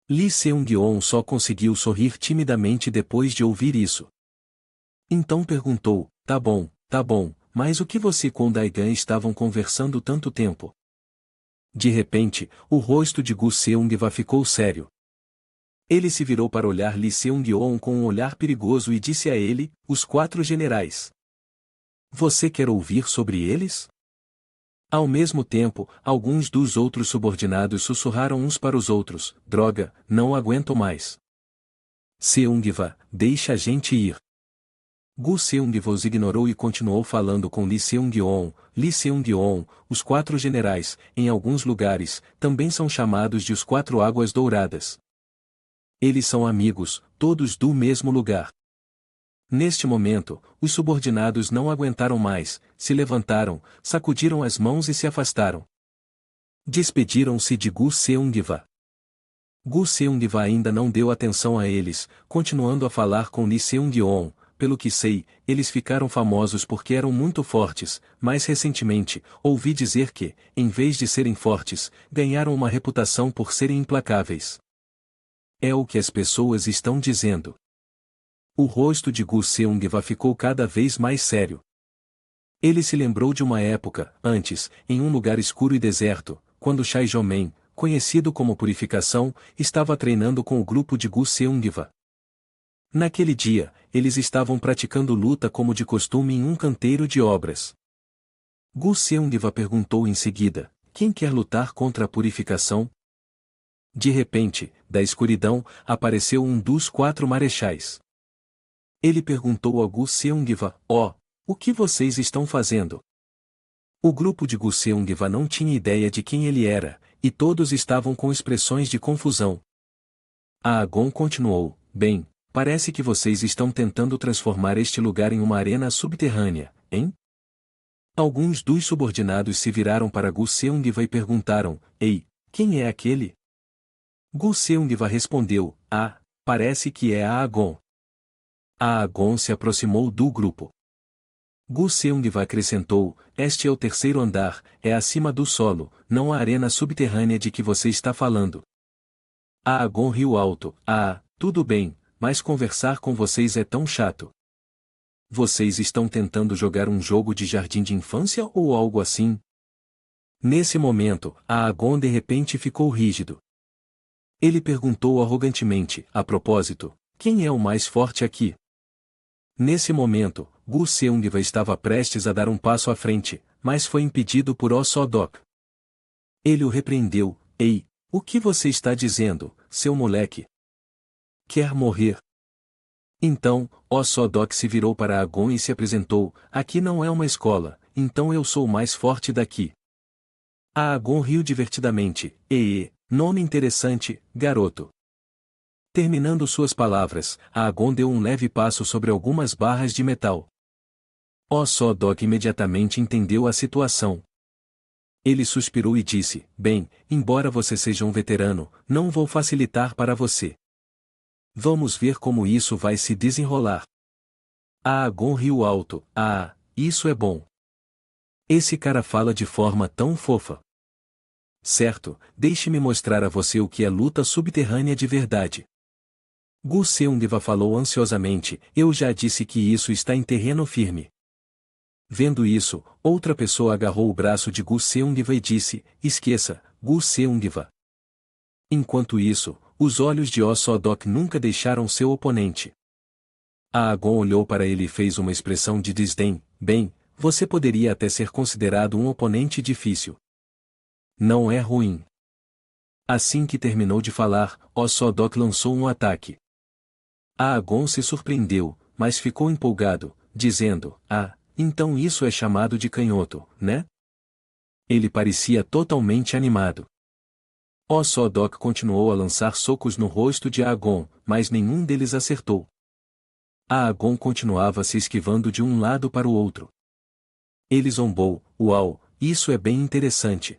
Lee Seung-yeon só conseguiu sorrir timidamente depois de ouvir isso. Então perguntou: tá bom, mas o que você e Kwon Daigan estavam conversando tanto tempo? De repente, o rosto de Gu Seung-va ficou sério. Ele se virou para olhar Lee Seung-yeon com um olhar perigoso e disse a ele: os 4 generais. Você quer ouvir sobre eles? Ao mesmo tempo, alguns dos outros subordinados sussurraram uns para os outros: droga, não aguento mais. Seung-va, deixa a gente ir. Gu Seung-va os ignorou e continuou falando com Lee Seung-yeon. Lee Seung-yeon, os 4 generais, em alguns lugares, também são chamados de os 4 águas douradas. Eles são amigos, todos do mesmo lugar. Neste momento, os subordinados não aguentaram mais, se levantaram, sacudiram as mãos e se afastaram. Despediram-se de Gu Seung-va. Gu Seung-va ainda não deu atenção a eles, continuando a falar com Lee Seung-yeon. Pelo que sei, eles ficaram famosos porque eram muito fortes, mas recentemente, ouvi dizer que, em vez de serem fortes, ganharam uma reputação por serem implacáveis. É o que as pessoas estão dizendo. O rosto de Gu Seung-va ficou cada vez mais sério. Ele se lembrou de uma época, antes, em um lugar escuro e deserto, quando Chai Jomen, conhecido como Purificação, estava treinando com o grupo de Gu Seung-va. Naquele dia, eles estavam praticando luta como de costume em um canteiro de obras. Gu Seung-va perguntou em seguida: quem quer lutar contra a Purificação? De repente, da escuridão, apareceu um dos 4 marechais. Ele perguntou a Gu Seung-va: o que vocês estão fazendo? O grupo de Gu Seung-va não tinha ideia de quem ele era, e todos estavam com expressões de confusão. Aegon continuou: bem, parece que vocês estão tentando transformar este lugar em uma arena subterrânea, hein? Alguns dos subordinados se viraram para Gu Seung-va e perguntaram: ei, quem é aquele? Gu Seung-va respondeu: parece que é Aegon. Aegon se aproximou do grupo. Gu Seung-va acrescentou: este é o 3º andar, é acima do solo, não a arena subterrânea de que você está falando. Aegon riu alto: tudo bem, mas conversar com vocês é tão chato. Vocês estão tentando jogar um jogo de jardim de infância ou algo assim? Nesse momento, Aegon de repente ficou rígido. Ele perguntou arrogantemente, a propósito, quem é o mais forte aqui? Nesse momento, Gu Seungiva estava prestes a dar um passo à frente, mas foi impedido por Osodok. Ele o repreendeu, ei, o que você está dizendo, seu moleque? Quer morrer? Então, Osodok se virou para Aegon e se apresentou, aqui não é uma escola, então eu sou o mais forte daqui. Aegon riu divertidamente, nome interessante, garoto. Terminando suas palavras, Aegon deu um leve passo sobre algumas barras de metal. Osodok imediatamente entendeu a situação. Ele suspirou e disse, bem, embora você seja um veterano, não vou facilitar para você. Vamos ver como isso vai se desenrolar. Aegon riu alto, isso é bom. Esse cara fala de forma tão fofa. Certo, deixe-me mostrar a você o que é luta subterrânea de verdade. Gu Seungiva falou ansiosamente, eu já disse que isso está em terreno firme. Vendo isso, outra pessoa agarrou o braço de Gu Seungiva e disse, esqueça, Gu Seungiva. Enquanto isso, os olhos de Osodok nunca deixaram seu oponente. Aegon olhou para ele e fez uma expressão de desdém, bem, você poderia até ser considerado um oponente difícil. Não é ruim. Assim que terminou de falar, Osodok lançou um ataque. Aegon se surpreendeu, mas ficou empolgado, dizendo, então isso é chamado de canhoto, né? Ele parecia totalmente animado. Osodok continuou a lançar socos no rosto de Aegon, mas nenhum deles acertou. Aegon continuava se esquivando de um lado para o outro. Ele zombou, uau, isso é bem interessante.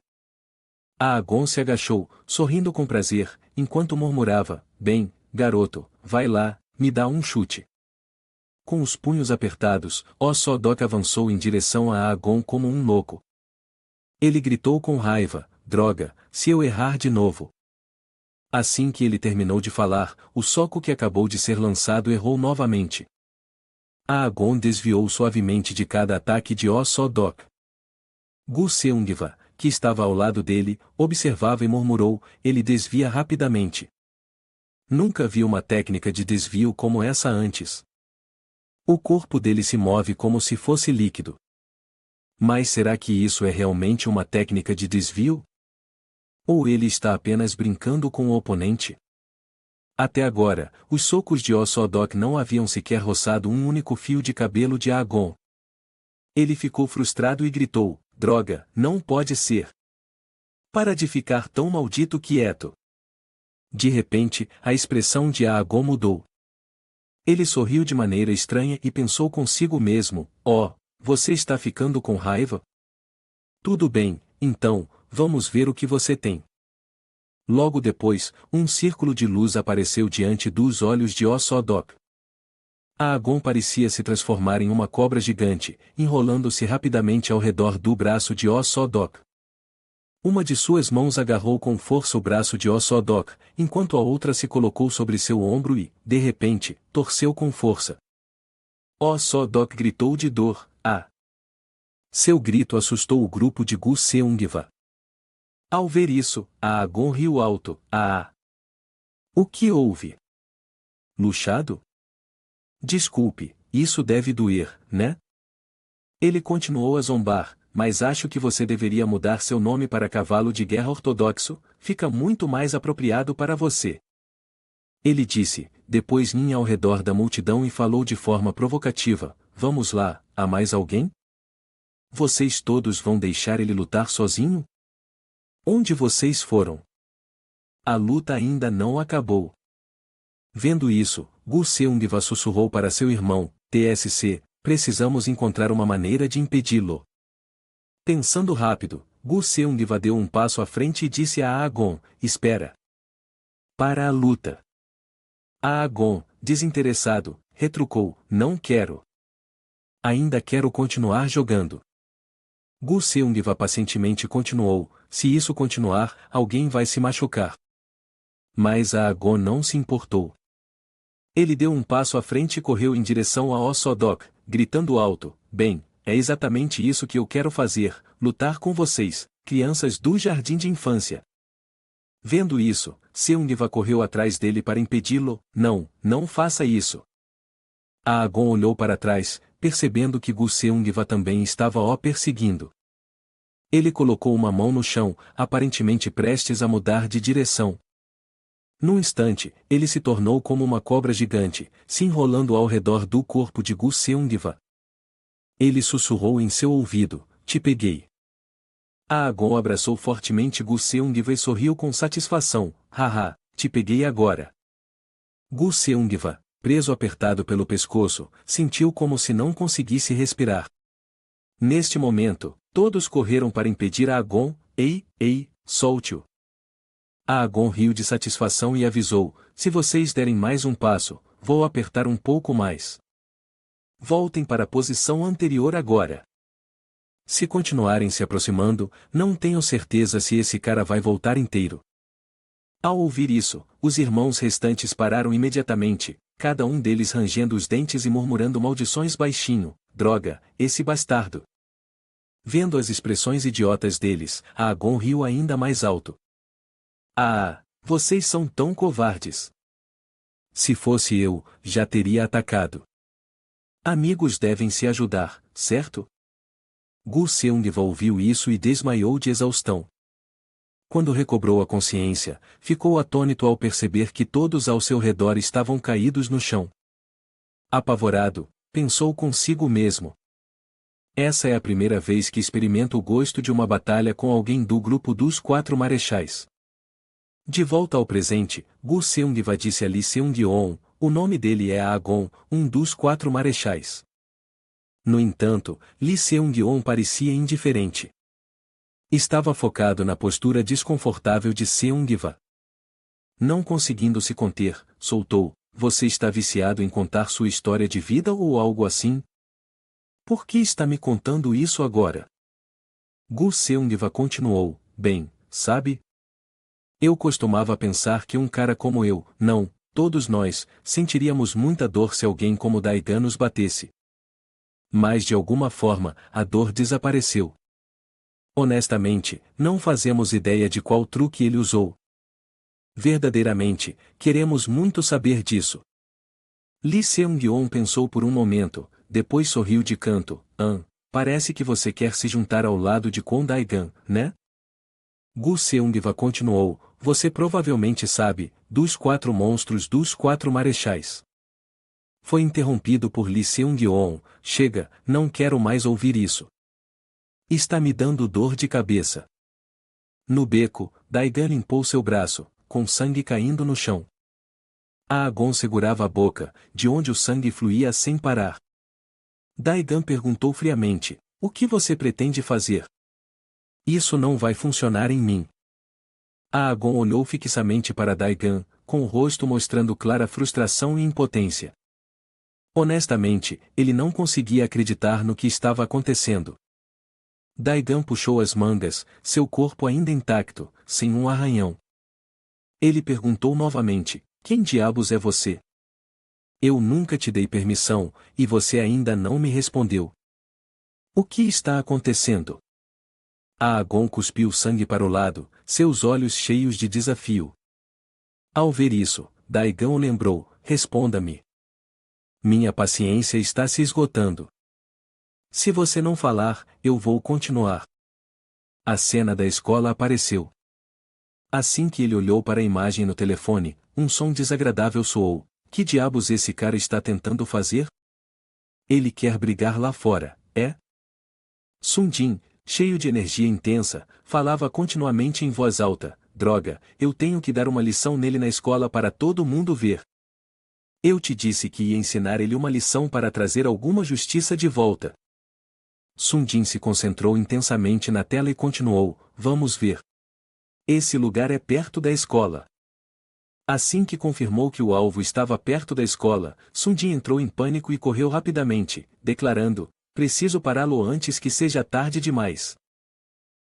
Aegon se agachou, sorrindo com prazer, enquanto murmurava, bem, garoto, vai lá, me dá um chute. Com os punhos apertados, Osodok avançou em direção a Aegon como um louco. Ele gritou com raiva, droga, se eu errar de novo. Assim que ele terminou de falar, o soco que acabou de ser lançado errou novamente. Aegon desviou suavemente de cada ataque de Osodok. Gu Seungiva, que estava ao lado dele, observava e murmurou, ele desvia rapidamente. Nunca vi uma técnica de desvio como essa antes. O corpo dele se move como se fosse líquido. Mas será que isso é realmente uma técnica de desvio? Ou ele está apenas brincando com o oponente? Até agora, os socos de Osodok não haviam sequer roçado um único fio de cabelo de Aegon. Ele ficou frustrado e gritou, droga, não pode ser. Para de ficar tão maldito quieto. De repente, a expressão de Aegon mudou. Ele sorriu de maneira estranha e pensou consigo mesmo, você está ficando com raiva? Tudo bem, então, vamos ver o que você tem. Logo depois, um círculo de luz apareceu diante dos olhos de Osodok. Aegon parecia se transformar em uma cobra gigante, enrolando-se rapidamente ao redor do braço de Osodok. Uma de suas mãos agarrou com força o braço de Osodok, enquanto a outra se colocou sobre seu ombro e, de repente, torceu com força. Osodok gritou de dor, Seu grito assustou o grupo de Gu Seungiva. Ao ver isso, Aegon riu alto, O que houve? Luxado? Desculpe, isso deve doer, né? Ele continuou a zombar, mas acho que você deveria mudar seu nome para Cavalo de Guerra Ortodoxo, fica muito mais apropriado para você. Ele disse, depois ninha ao redor da multidão e falou de forma provocativa, vamos lá, há mais alguém? Vocês todos vão deixar ele lutar sozinho? Onde vocês foram? A luta ainda não acabou. Vendo isso, Gu Seungiva sussurrou para seu irmão, TSC, precisamos encontrar uma maneira de impedi-lo. Pensando rápido, Gu Seungiva deu um passo à frente e disse a Aegon, espera. Para a luta. Aegon, desinteressado, retrucou, não quero. Ainda quero continuar jogando. Gu Seungiva pacientemente continuou, se isso continuar, alguém vai se machucar. Mas Aegon não se importou. Ele deu um passo à frente e correu em direção a Osodok, gritando alto, bem, é exatamente isso que eu quero fazer, lutar com vocês, crianças do jardim de infância. Vendo isso, Seung-va correu atrás dele para impedi-lo, não, não faça isso. Agon olhou para trás, percebendo que Gu Seung-va também estava o perseguindo. Ele colocou uma mão no chão, aparentemente prestes a mudar de direção. Num instante, ele se tornou como uma cobra gigante, se enrolando ao redor do corpo de Gu Seung-va. Ele sussurrou em seu ouvido, te peguei. Agon abraçou fortemente Gu Seung-va e sorriu com satisfação, haha, te peguei agora. Gu Seung-va, preso apertado pelo pescoço, sentiu como se não conseguisse respirar. Neste momento, todos correram para impedir Agon, ei, solte-o. Agon riu de satisfação e avisou, se vocês derem mais um passo, vou apertar um pouco mais. Voltem para a posição anterior agora. Se continuarem se aproximando, não tenho certeza se esse cara vai voltar inteiro. Ao ouvir isso, os irmãos restantes pararam imediatamente, cada um deles rangendo os dentes e murmurando maldições baixinho, droga, esse bastardo. Vendo as expressões idiotas deles, Agon riu ainda mais alto. Ah, vocês são tão covardes. Se fosse eu, já teria atacado. Amigos devem se ajudar, certo? Gu Seung-va ouviu isso e desmaiou de exaustão. Quando recobrou a consciência, ficou atônito ao perceber que todos ao seu redor estavam caídos no chão. Apavorado, pensou consigo mesmo. Essa é a primeira vez que experimento o gosto de uma batalha com alguém do grupo dos 4 marechais. De volta ao presente, Gu Seung-va disse a Lee Seung-yeon, o nome dele é Agon, um dos 4 marechais. No entanto, Lee Seung-yeon parecia indiferente. Estava focado na postura desconfortável de Seung-va. Não conseguindo se conter, soltou, você está viciado em contar sua história de vida ou algo assim? Por que está me contando isso agora? Gu Seung-va continuou, bem, sabe? Eu costumava pensar que um cara como eu, não, todos nós, sentiríamos muita dor se alguém como Daigan nos batesse. Mas de alguma forma, a dor desapareceu. Honestamente, não fazemos ideia de qual truque ele usou. Verdadeiramente, queremos muito saber disso. Lee Seung-yeon pensou por um momento, depois sorriu de canto, parece que você quer se juntar ao lado de Kwon Daigan, né? Gu Seung-va continuou, você provavelmente sabe, dos 4 monstros dos 4 marechais. Foi interrompido por Lee Seung-yeon, chega, não quero mais ouvir isso. Está me dando dor de cabeça. No beco, Daigan limpou seu braço, com sangue caindo no chão. Agon segurava a boca, de onde o sangue fluía sem parar. Daigan perguntou friamente, o que você pretende fazer? Isso não vai funcionar em mim. Agon olhou fixamente para Daigan, com o rosto mostrando clara frustração e impotência. Honestamente, ele não conseguia acreditar no que estava acontecendo. Daigan puxou as mangas, seu corpo ainda intacto, sem um arranhão. Ele perguntou novamente, quem diabos é você? Eu nunca te dei permissão, e você ainda não me respondeu. O que está acontecendo? Agon cuspiu sangue para o lado, seus olhos cheios de desafio. Ao ver isso, Daigan o lembrou, responda-me. Minha paciência está se esgotando. Se você não falar, eu vou continuar. A cena da escola apareceu. Assim que ele olhou para a imagem no telefone, um som desagradável soou. Que diabos esse cara está tentando fazer? Ele quer brigar lá fora, é? Sung-jin, cheio de energia intensa, falava continuamente em voz alta, droga, eu tenho que dar uma lição nele na escola para todo mundo ver. Eu te disse que ia ensinar ele uma lição para trazer alguma justiça de volta. Sung-jin se concentrou intensamente na tela e continuou, vamos ver. Esse lugar é perto da escola. Assim que confirmou que o alvo estava perto da escola, Sung-jin entrou em pânico e correu rapidamente, declarando, preciso pará-lo antes que seja tarde demais.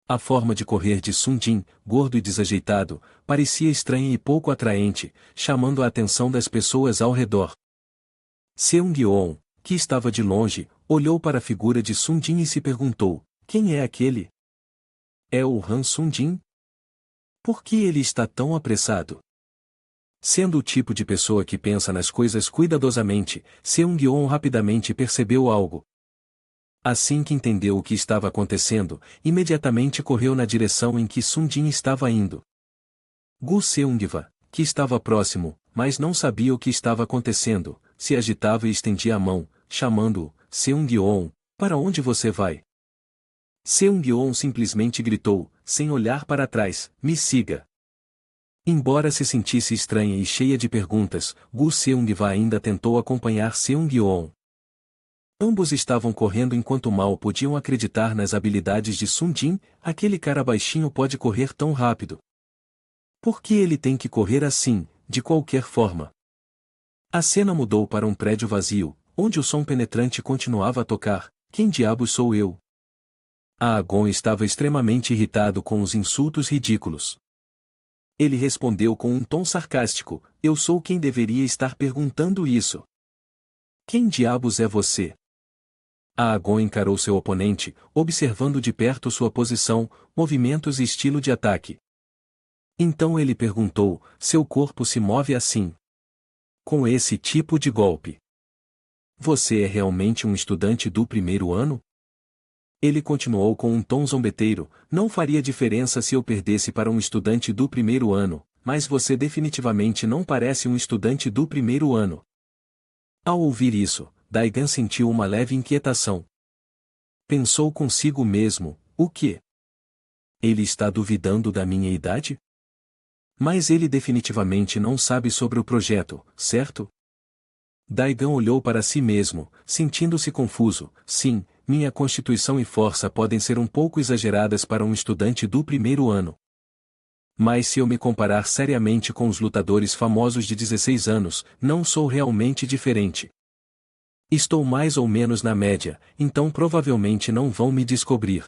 A forma de correr de Sung-jin, gordo e desajeitado, parecia estranha e pouco atraente, chamando a atenção das pessoas ao redor. Seung-yeon, que estava de longe, olhou para a figura de Sundin e se perguntou: quem é aquele? É o Han Sundin? Por que ele está tão apressado? Sendo o tipo de pessoa que pensa nas coisas cuidadosamente, Seung-yeon rapidamente percebeu algo. Assim que entendeu o que estava acontecendo, imediatamente correu na direção em que Sundin estava indo. Gu Seung-va, que estava próximo, mas não sabia o que estava acontecendo, se agitava e estendia a mão, chamando-o: Seung-yeon, para onde você vai? Seung-yeon simplesmente gritou, sem olhar para trás: me siga. Embora se sentisse estranha e cheia de perguntas, Gu Seung-va ainda tentou acompanhar Seung-yeon. Ambos estavam correndo enquanto mal podiam acreditar nas habilidades de Sundin. Aquele cara baixinho pode correr tão rápido. Por que ele tem que correr assim, de qualquer forma? A cena mudou para um prédio vazio, onde o som penetrante continuava a tocar. Quem diabos sou eu? Agon estava extremamente irritado com os insultos ridículos. Ele respondeu com um tom sarcástico: eu sou quem deveria estar perguntando isso. Quem diabos é você? Agon encarou seu oponente, observando de perto sua posição, movimentos e estilo de ataque. Então ele perguntou: seu corpo se move assim? Com esse tipo de golpe? Você é realmente um estudante do primeiro ano? Ele continuou com um tom zombeteiro: não faria diferença se eu perdesse para um estudante do primeiro ano, mas você definitivamente não parece um estudante do primeiro ano. Ao ouvir isso, Daigan sentiu uma leve inquietação. Pensou consigo mesmo: o quê? Ele está duvidando da minha idade? Mas ele definitivamente não sabe sobre o projeto, certo? Daigan olhou para si mesmo, sentindo-se confuso. Sim, minha constituição e força podem ser um pouco exageradas para um estudante do primeiro ano. Mas se eu me comparar seriamente com os lutadores famosos de 16 anos, não sou realmente diferente. Estou mais ou menos na média, então provavelmente não vão me descobrir.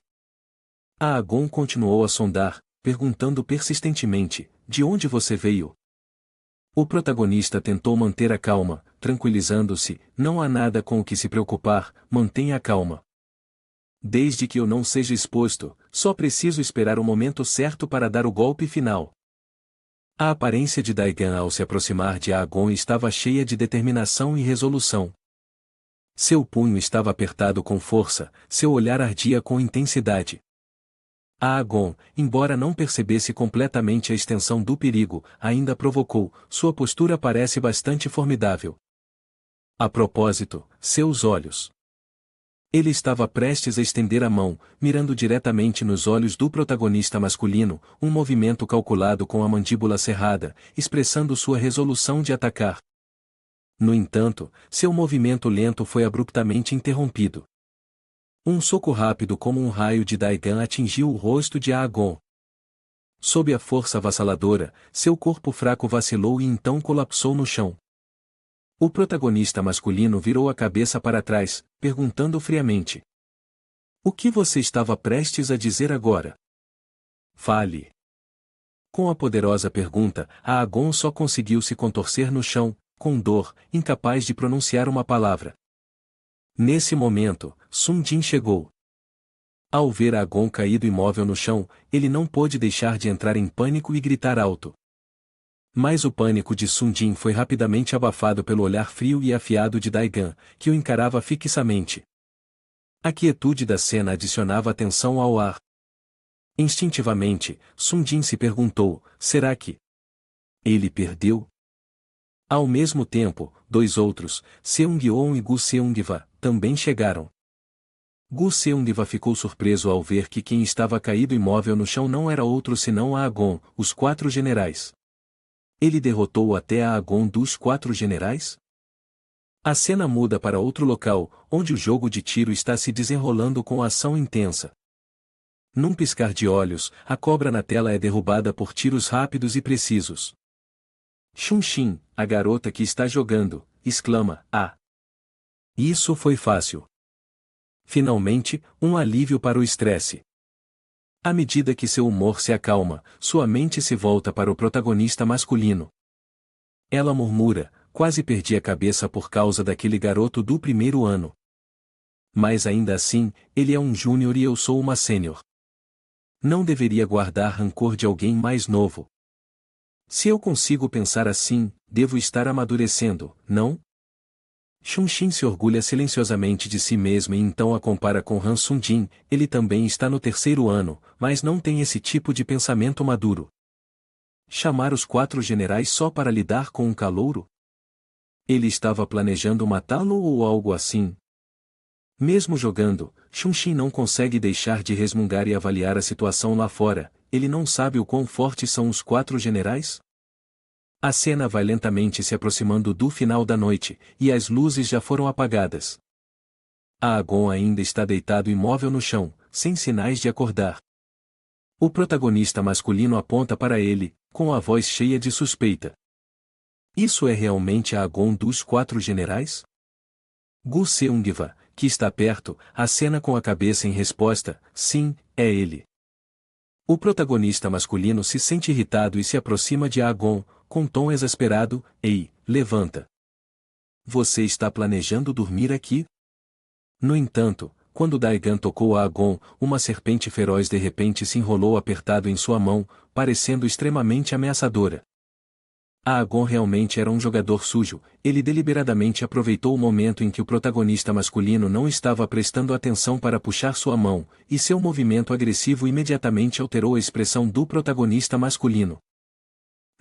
Agon continuou a sondar, perguntando persistentemente: de onde você veio? O protagonista tentou manter a calma, tranquilizando-se: não há nada com o que se preocupar, mantenha a calma. Desde que eu não seja exposto, só preciso esperar o momento certo para dar o golpe final. A aparência de Daigan ao se aproximar de Agon estava cheia de determinação e resolução. Seu punho estava apertado com força, seu olhar ardia com intensidade. Agon, embora não percebesse completamente a extensão do perigo, ainda provocou: sua postura parece bastante formidável. A propósito, seus olhos. Ele estava prestes a estender a mão, mirando diretamente nos olhos do protagonista masculino, um movimento calculado com a mandíbula cerrada, expressando sua resolução de atacar. No entanto, seu movimento lento foi abruptamente interrompido. Um soco rápido como um raio de Daigan atingiu o rosto de Agon. Sob a força avassaladora, seu corpo fraco vacilou e então colapsou no chão. O protagonista masculino virou a cabeça para trás, perguntando friamente: o que você estava prestes a dizer agora? Fale. Com a poderosa pergunta, Agon só conseguiu se contorcer no chão, com dor, incapaz de pronunciar uma palavra. Nesse momento, Sundin chegou. Ao ver Agon caído imóvel no chão, ele não pôde deixar de entrar em pânico e gritar alto. Mas o pânico de Sundin foi rapidamente abafado pelo olhar frio e afiado de Daigan, que o encarava fixamente. A quietude da cena adicionava tensão ao ar. Instintivamente, Sundin se perguntou: será que ele perdeu? Ao mesmo tempo, dois outros, Seung-yeon e Gu Seung-va, também chegaram. Gu Seung-va ficou surpreso ao ver que quem estava caído imóvel no chão não era outro senão Agon, os 4 generais. Ele derrotou até Agon dos 4 generais? A cena muda para outro local, onde o jogo de tiro está se desenrolando com ação intensa. Num piscar de olhos, a cobra na tela é derrubada por tiros rápidos e precisos. Xunshin, a garota que está jogando, exclama: ah! Isso foi fácil. Finalmente, um alívio para o estresse. À medida que seu humor se acalma, sua mente se volta para o protagonista masculino. Ela murmura: quase perdi a cabeça por causa daquele garoto do primeiro ano. Mas ainda assim, ele é um júnior e eu sou uma sênior. Não deveria guardar rancor de alguém mais novo. Se eu consigo pensar assim, devo estar amadurecendo, não? Xuanxin se orgulha silenciosamente de si mesmo e então a compara com Han Sung-jin. Ele também está no terceiro ano, mas não tem esse tipo de pensamento maduro. Chamar os 4 generais só para lidar com um calouro? Ele estava planejando matá-lo ou algo assim? Mesmo jogando, Xuanxin não consegue deixar de resmungar e avaliar a situação lá fora. Ele não sabe o quão fortes são os 4 generais? A cena vai lentamente se aproximando do final da noite, e as luzes já foram apagadas. Agon ainda está deitado imóvel no chão, sem sinais de acordar. O protagonista masculino aponta para ele, com a voz cheia de suspeita. Isso é realmente Agon dos 4 generais? Gu Seung-va, que está perto, acena com a cabeça em resposta, sim, é ele. O protagonista masculino se sente irritado e se aproxima de Agon, com tom exasperado, ei, levanta. Você está planejando dormir aqui? No entanto, quando Daigan tocou a Agon, uma serpente feroz de repente se enrolou apertado em sua mão, parecendo extremamente ameaçadora. Agon realmente era um jogador sujo. Ele deliberadamente aproveitou o momento em que o protagonista masculino não estava prestando atenção para puxar sua mão, e seu movimento agressivo imediatamente alterou a expressão do protagonista masculino.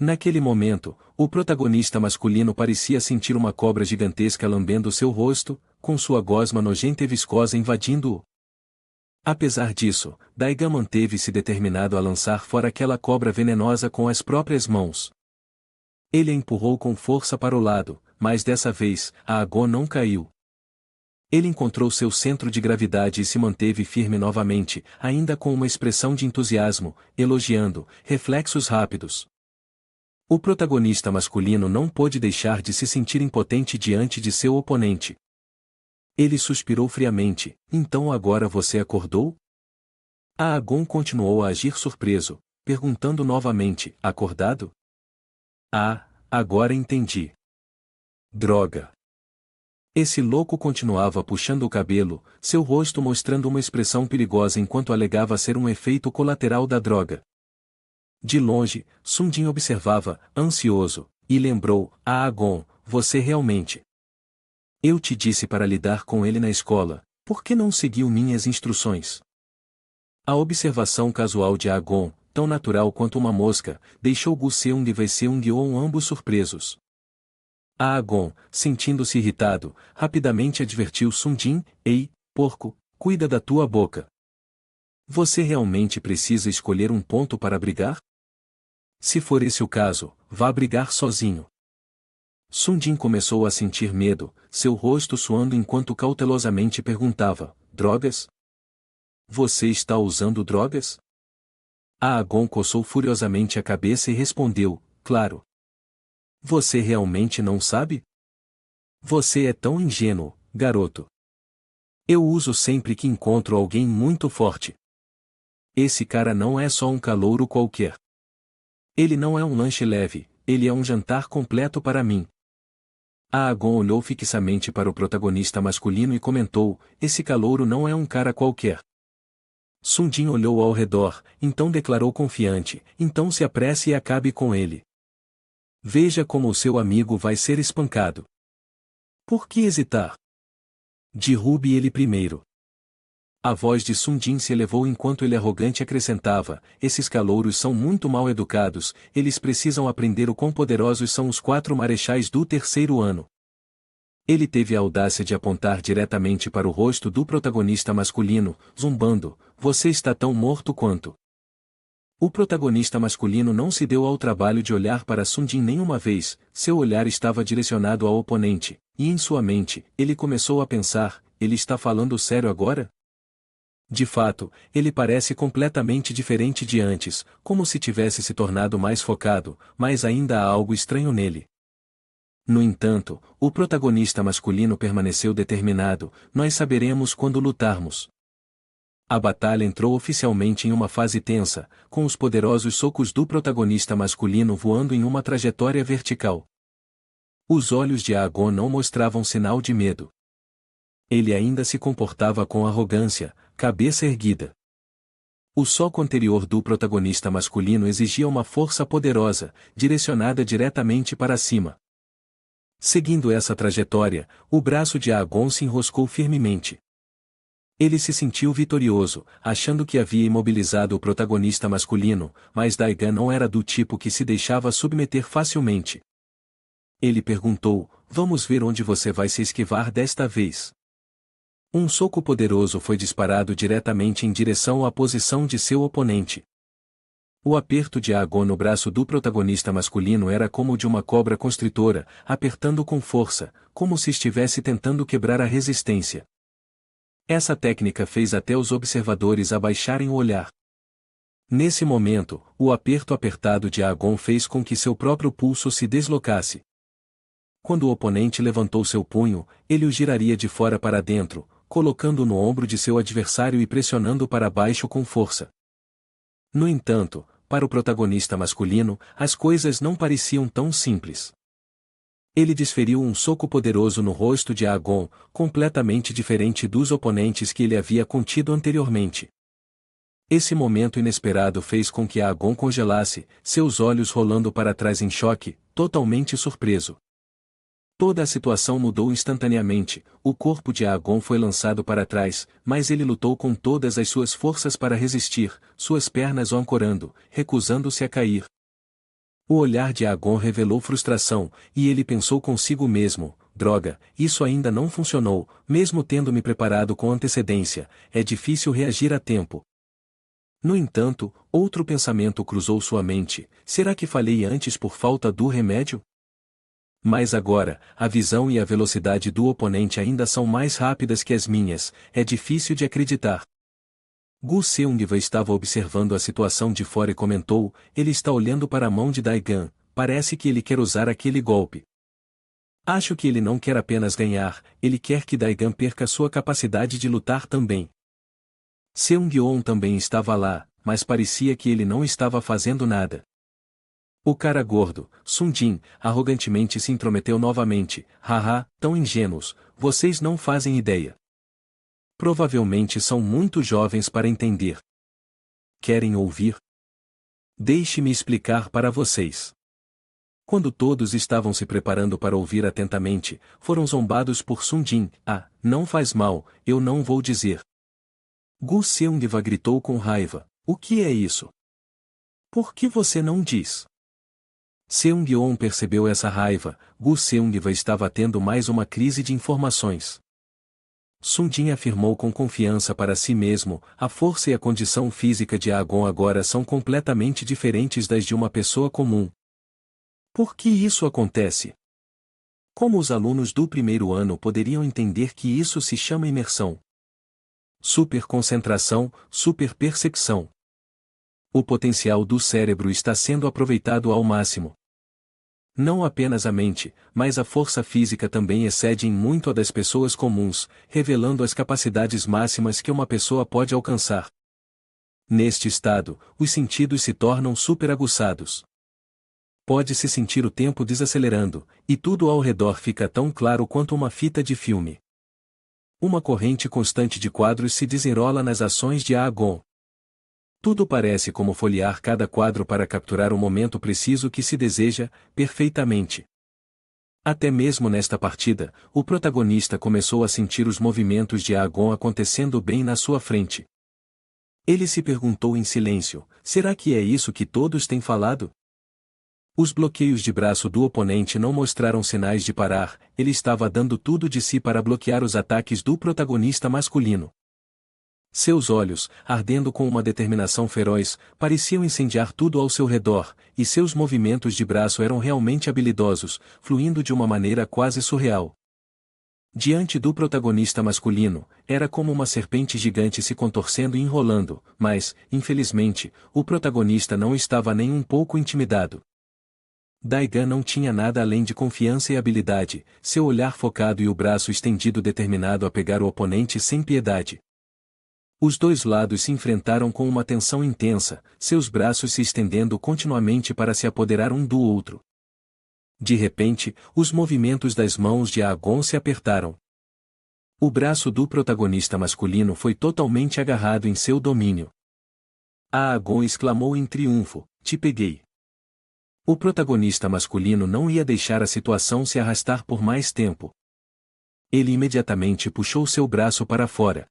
Naquele momento, o protagonista masculino parecia sentir uma cobra gigantesca lambendo seu rosto, com sua gosma nojenta e viscosa invadindo-o. Apesar disso, Daigan manteve-se determinado a lançar fora aquela cobra venenosa com as próprias mãos. Ele a empurrou com força para o lado, mas dessa vez, a Agon não caiu. Ele encontrou seu centro de gravidade e se manteve firme novamente, ainda com uma expressão de entusiasmo, elogiando, reflexos rápidos. O protagonista masculino não pôde deixar de se sentir impotente diante de seu oponente. Ele suspirou friamente, então agora você acordou? A Agon continuou a agir surpreso, perguntando novamente, acordado? Ah, agora entendi. Droga. Esse louco continuava puxando o cabelo, seu rosto mostrando uma expressão perigosa enquanto alegava ser um efeito colateral da droga. De longe, Sung-jin observava, ansioso, e lembrou, Agon, você realmente. Eu te disse para lidar com ele na escola, por que não seguiu minhas instruções? A observação casual de Agon, tão natural quanto uma mosca, deixou Gu Seung e Wei Seung-yeon ambos surpresos. Agon, sentindo-se irritado, rapidamente advertiu Sung-jin, ei, porco, cuida da tua boca. Você realmente precisa escolher um ponto para brigar? Se for esse o caso, vá brigar sozinho. Sung-jin começou a sentir medo, seu rosto suando enquanto cautelosamente perguntava, drogas? Você está usando drogas? Agon coçou furiosamente a cabeça e respondeu, claro. Você realmente não sabe? Você é tão ingênuo, garoto. Eu uso sempre que encontro alguém muito forte. Esse cara não é só um calouro qualquer. Ele não é um lanche leve, ele é um jantar completo para mim. Agon olhou fixamente para o protagonista masculino e comentou, esse calouro não é um cara qualquer. Sung-jin olhou ao redor, então declarou confiante, então se apresse e acabe com ele. Veja como o seu amigo vai ser espancado. Por que hesitar? Derrube ele primeiro. A voz de Sung-jin se elevou enquanto ele arrogante acrescentava, esses calouros são muito mal educados, eles precisam aprender o quão poderosos são os 4 marechais do terceiro ano. Ele teve a audácia de apontar diretamente para o rosto do protagonista masculino, zumbando, você está tão morto quanto. O protagonista masculino não se deu ao trabalho de olhar para Sung-jin nenhuma vez, seu olhar estava direcionado ao oponente, e em sua mente, ele começou a pensar, ele está falando sério agora? De fato, ele parece completamente diferente de antes, como se tivesse se tornado mais focado, mas ainda há algo estranho nele. No entanto, o protagonista masculino permaneceu determinado, nós saberemos quando lutarmos. A batalha entrou oficialmente em uma fase tensa, com os poderosos socos do protagonista masculino voando em uma trajetória vertical. Os olhos de Aegon não mostravam sinal de medo. Ele ainda se comportava com arrogância, cabeça erguida. O soco anterior do protagonista masculino exigia uma força poderosa, direcionada diretamente para cima. Seguindo essa trajetória, o braço de Aegon se enroscou firmemente. Ele se sentiu vitorioso, achando que havia imobilizado o protagonista masculino, mas Daegan não era do tipo que se deixava submeter facilmente. Ele perguntou: "Vamos ver onde você vai se esquivar desta vez." Um soco poderoso foi disparado diretamente em direção à posição de seu oponente. O aperto de Aegon no braço do protagonista masculino era como o de uma cobra constritora, apertando com força, como se estivesse tentando quebrar a resistência. Essa técnica fez até os observadores abaixarem o olhar. Nesse momento, o aperto apertado de Aegon fez com que seu próprio pulso se deslocasse. Quando o oponente levantou seu punho, ele o giraria de fora para dentro, colocando-o no ombro de seu adversário e pressionando para baixo com força. No entanto, para o protagonista masculino, as coisas não pareciam tão simples. Ele desferiu um soco poderoso no rosto de Aegon, completamente diferente dos oponentes que ele havia contido anteriormente. Esse momento inesperado fez com que Aegon congelasse, seus olhos rolando para trás em choque, totalmente surpreso. Toda a situação mudou instantaneamente, o corpo de Aegon foi lançado para trás, mas ele lutou com todas as suas forças para resistir, suas pernas o ancorando, recusando-se a cair. O olhar de Aegon revelou frustração, e ele pensou consigo mesmo: "Droga, isso ainda não funcionou, mesmo tendo me preparado com antecedência, é difícil reagir a tempo." No entanto, outro pensamento cruzou sua mente: será que falhei antes por falta do remédio? Mas agora, a visão e a velocidade do oponente ainda são mais rápidas que as minhas, é difícil de acreditar. Gu Seongva estava observando a situação de fora e comentou: "Ele está olhando para a mão de Daegan, parece que ele quer usar aquele golpe. Acho que ele não quer apenas ganhar, ele quer que Daegan perca sua capacidade de lutar também." Seung-yeon também estava lá, mas parecia que ele não estava fazendo nada. O cara gordo, Sung-jin, arrogantemente se intrometeu novamente: "Haha, tão ingênuos, vocês não fazem ideia. Provavelmente são muito jovens para entender. Querem ouvir? Deixe-me explicar para vocês." Quando todos estavam se preparando para ouvir atentamente, foram zombados por Sung-jin: "Ah, não faz mal, eu não vou dizer." Gu Seongva gritou com raiva: "O que é isso? Por que você não diz?" Seung-yeon percebeu essa raiva. Gu Seongva estava tendo mais uma crise de informações. Sung-jin afirmou com confiança para si mesmo: "A força e a condição física de Aegon agora são completamente diferentes das de uma pessoa comum. Por que isso acontece? Como os alunos do primeiro ano poderiam entender que isso se chama imersão? Superconcentração, superpercepção. O potencial do cérebro está sendo aproveitado ao máximo. Não apenas a mente, mas a força física também excede em muito a das pessoas comuns, revelando as capacidades máximas que uma pessoa pode alcançar. Neste estado, os sentidos se tornam superaguçados. Pode-se sentir o tempo desacelerando, e tudo ao redor fica tão claro quanto uma fita de filme. Uma corrente constante de quadros se desenrola nas ações de Aegon. Tudo parece como folhear cada quadro para capturar o momento preciso que se deseja, perfeitamente. Até mesmo nesta partida, o protagonista começou a sentir os movimentos de Aegon acontecendo bem na sua frente. Ele se perguntou em silêncio: será que é isso que todos têm falado? Os bloqueios de braço do oponente não mostraram sinais de parar, ele estava dando tudo de si para bloquear os ataques do protagonista masculino. Seus olhos, ardendo com uma determinação feroz, pareciam incendiar tudo ao seu redor, e seus movimentos de braço eram realmente habilidosos, fluindo de uma maneira quase surreal. Diante do protagonista masculino, era como uma serpente gigante se contorcendo e enrolando, mas, infelizmente, o protagonista não estava nem um pouco intimidado. Daegan não tinha nada além de confiança e habilidade, seu olhar focado e o braço estendido determinado a pegar o oponente sem piedade. Os dois lados se enfrentaram com uma tensão intensa, seus braços se estendendo continuamente para se apoderar um do outro. De repente, os movimentos das mãos de Aegon se apertaram. O braço do protagonista masculino foi totalmente agarrado em seu domínio. Aegon exclamou em triunfo: "Te peguei." O protagonista masculino não ia deixar a situação se arrastar por mais tempo. Ele imediatamente puxou seu braço para fora.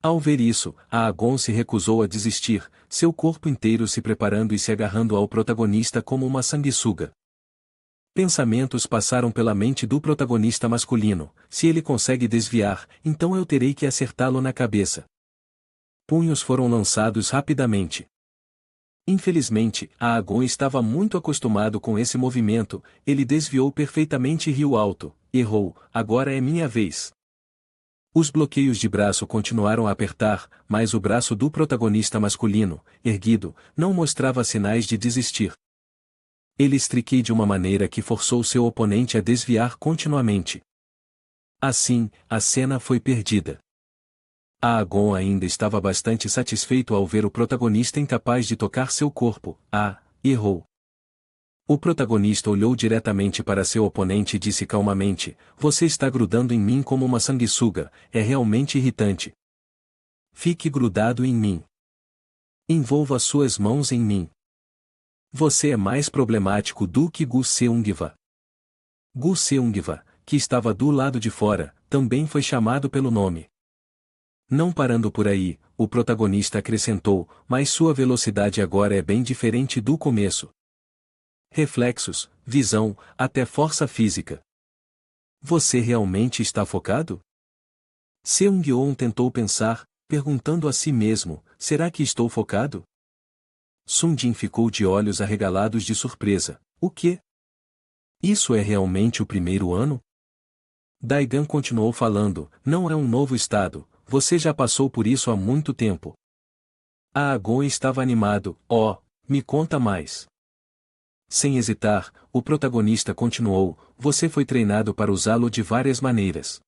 Ao ver isso, Aegon se recusou a desistir, seu corpo inteiro se preparando e se agarrando ao protagonista como uma sanguessuga. Pensamentos passaram pela mente do protagonista masculino: se ele consegue desviar, então eu terei que acertá-lo na cabeça. Punhos foram lançados rapidamente. Infelizmente, Aegon estava muito acostumado com esse movimento, ele desviou perfeitamente e riu alto: "Errou, agora é minha vez." Os bloqueios de braço continuaram a apertar, mas o braço do protagonista masculino, erguido, não mostrava sinais de desistir. Ele estriquei de uma maneira que forçou seu oponente a desviar continuamente. Assim, a cena foi perdida. Aegon ainda estava bastante satisfeito ao ver o protagonista incapaz de tocar seu corpo. Errou. O protagonista olhou diretamente para seu oponente e disse calmamente: "Você está grudando em mim como uma sanguessuga, é realmente irritante. Fique grudado em mim. Envolva suas mãos em mim. Você é mais problemático do que Gu Seungwa." Gu Seungwa, que estava do lado de fora, também foi chamado pelo nome. Não parando por aí, o protagonista acrescentou: "Mas sua velocidade agora é bem diferente do começo. Reflexos, visão, até força física. Você realmente está focado?" Seung-yeon tentou pensar, perguntando a si mesmo: será que estou focado? Sung-jin ficou de olhos arregalados de surpresa: "O quê? Isso é realmente o primeiro ano?" Daegan continuou falando: "Não é um novo estado, você já passou por isso há muito tempo." Aegon estava animado: Me conta mais." Sem hesitar, o protagonista continuou: "Você foi treinado para usá-lo de várias maneiras."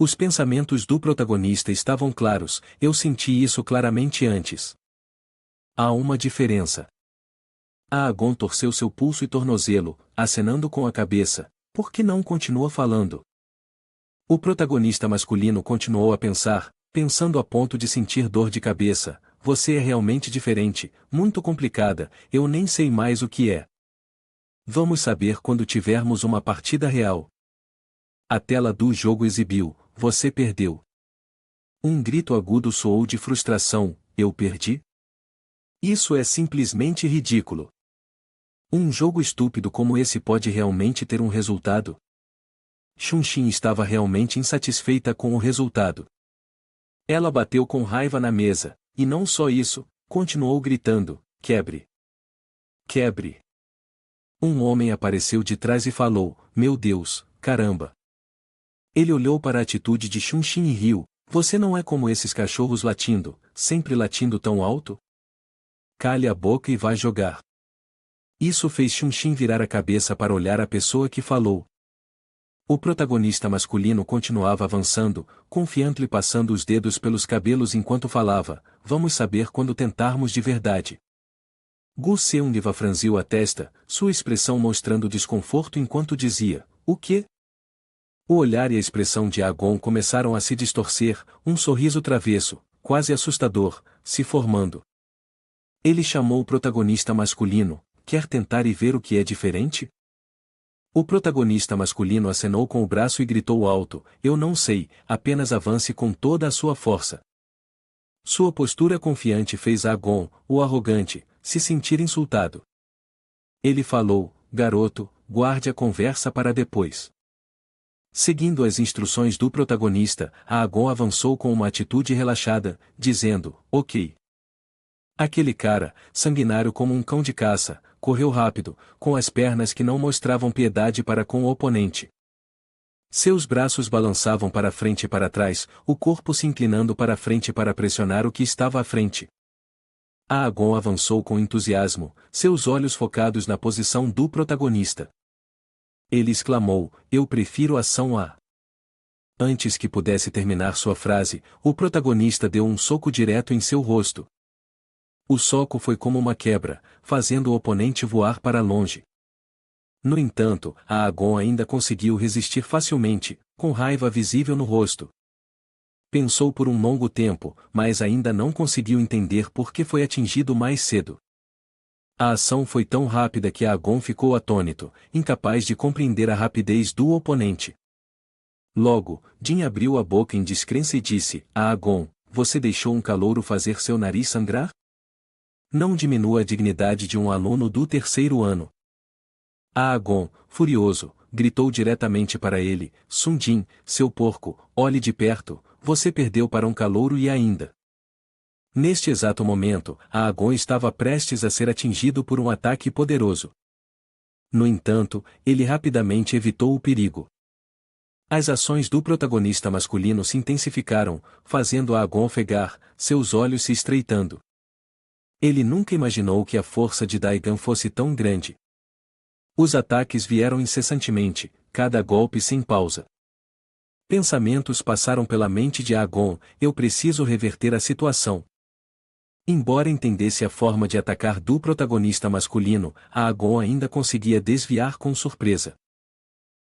Os pensamentos do protagonista estavam claros: "Eu senti isso claramente antes." Há uma diferença. Aegon torceu seu pulso e tornozelo, acenando com a cabeça: "Por que não continua falando?" O protagonista masculino continuou a pensar, pensando a ponto de sentir dor de cabeça: "Você é realmente diferente, muito complicada, eu nem sei mais o que é. Vamos saber quando tivermos uma partida real." A tela do jogo exibiu: "Você perdeu." Um grito agudo soou de frustração: "Eu perdi? Isso é simplesmente ridículo. Um jogo estúpido como esse pode realmente ter um resultado?" Chun-Xin estava realmente insatisfeita com o resultado. Ela bateu com raiva na mesa, e não só isso, continuou gritando: "Quebre! Quebre!" Um homem apareceu de trás e falou: "Meu Deus, caramba!" Ele olhou para a atitude de Chun-Xin e riu: "Você não é como esses cachorros latindo, sempre latindo tão alto? Cale a boca e vá jogar." Isso fez Chun-Xin virar a cabeça para olhar a pessoa que falou. O protagonista masculino continuava avançando, confiante e passando os dedos pelos cabelos enquanto falava: "Vamos saber quando tentarmos de verdade." Gu Seung-wa franziu a testa, sua expressão mostrando desconforto enquanto dizia: "O quê?" O olhar e a expressão de Aegon começaram a se distorcer, um sorriso travesso, quase assustador, se formando. Ele chamou o protagonista masculino: "Quer tentar e ver o que é diferente?" O protagonista masculino acenou com o braço e gritou alto: "Eu não sei, apenas avance com toda a sua força." Sua postura confiante fez Aegon, o arrogante, se sentir insultado. Ele falou: "Garoto, guarde a conversa para depois." Seguindo as instruções do protagonista, Aegon avançou com uma atitude relaxada, dizendo: "Ok." Aquele cara, sanguinário como um cão de caça, correu rápido, com as pernas que não mostravam piedade para com o oponente. Seus braços balançavam para frente e para trás, o corpo se inclinando para frente para pressionar o que estava à frente. Aegon avançou com entusiasmo, seus olhos focados na posição do protagonista. Ele exclamou: "Eu prefiro ação a..." Antes que pudesse terminar sua frase, o protagonista deu um soco direto em seu rosto. O soco foi como uma quebra, fazendo o oponente voar para longe. No entanto, Aegon ainda conseguiu resistir facilmente, com raiva visível no rosto. Pensou por um longo tempo, mas ainda não conseguiu entender por que foi atingido mais cedo. A ação foi tão rápida que Aegon ficou atônito, incapaz de compreender a rapidez do oponente. Logo, Jin abriu a boca em descrença e disse: Aegon, você deixou um calouro fazer seu nariz sangrar? Não diminua a dignidade de um aluno do terceiro ano. Aegon, furioso, gritou diretamente para ele: Sundin, seu porco, olhe de perto, você perdeu para um calouro e ainda. Neste exato momento, Aegon estava prestes a ser atingido por um ataque poderoso. No entanto, ele rapidamente evitou o perigo. As ações do protagonista masculino se intensificaram, fazendo Aegon ofegar, seus olhos se estreitando. Ele nunca imaginou que a força de Daegan fosse tão grande. Os ataques vieram incessantemente, cada golpe sem pausa. Pensamentos passaram pela mente de Aegon: eu preciso reverter a situação. Embora entendesse a forma de atacar do protagonista masculino, Aegon ainda conseguia desviar com surpresa.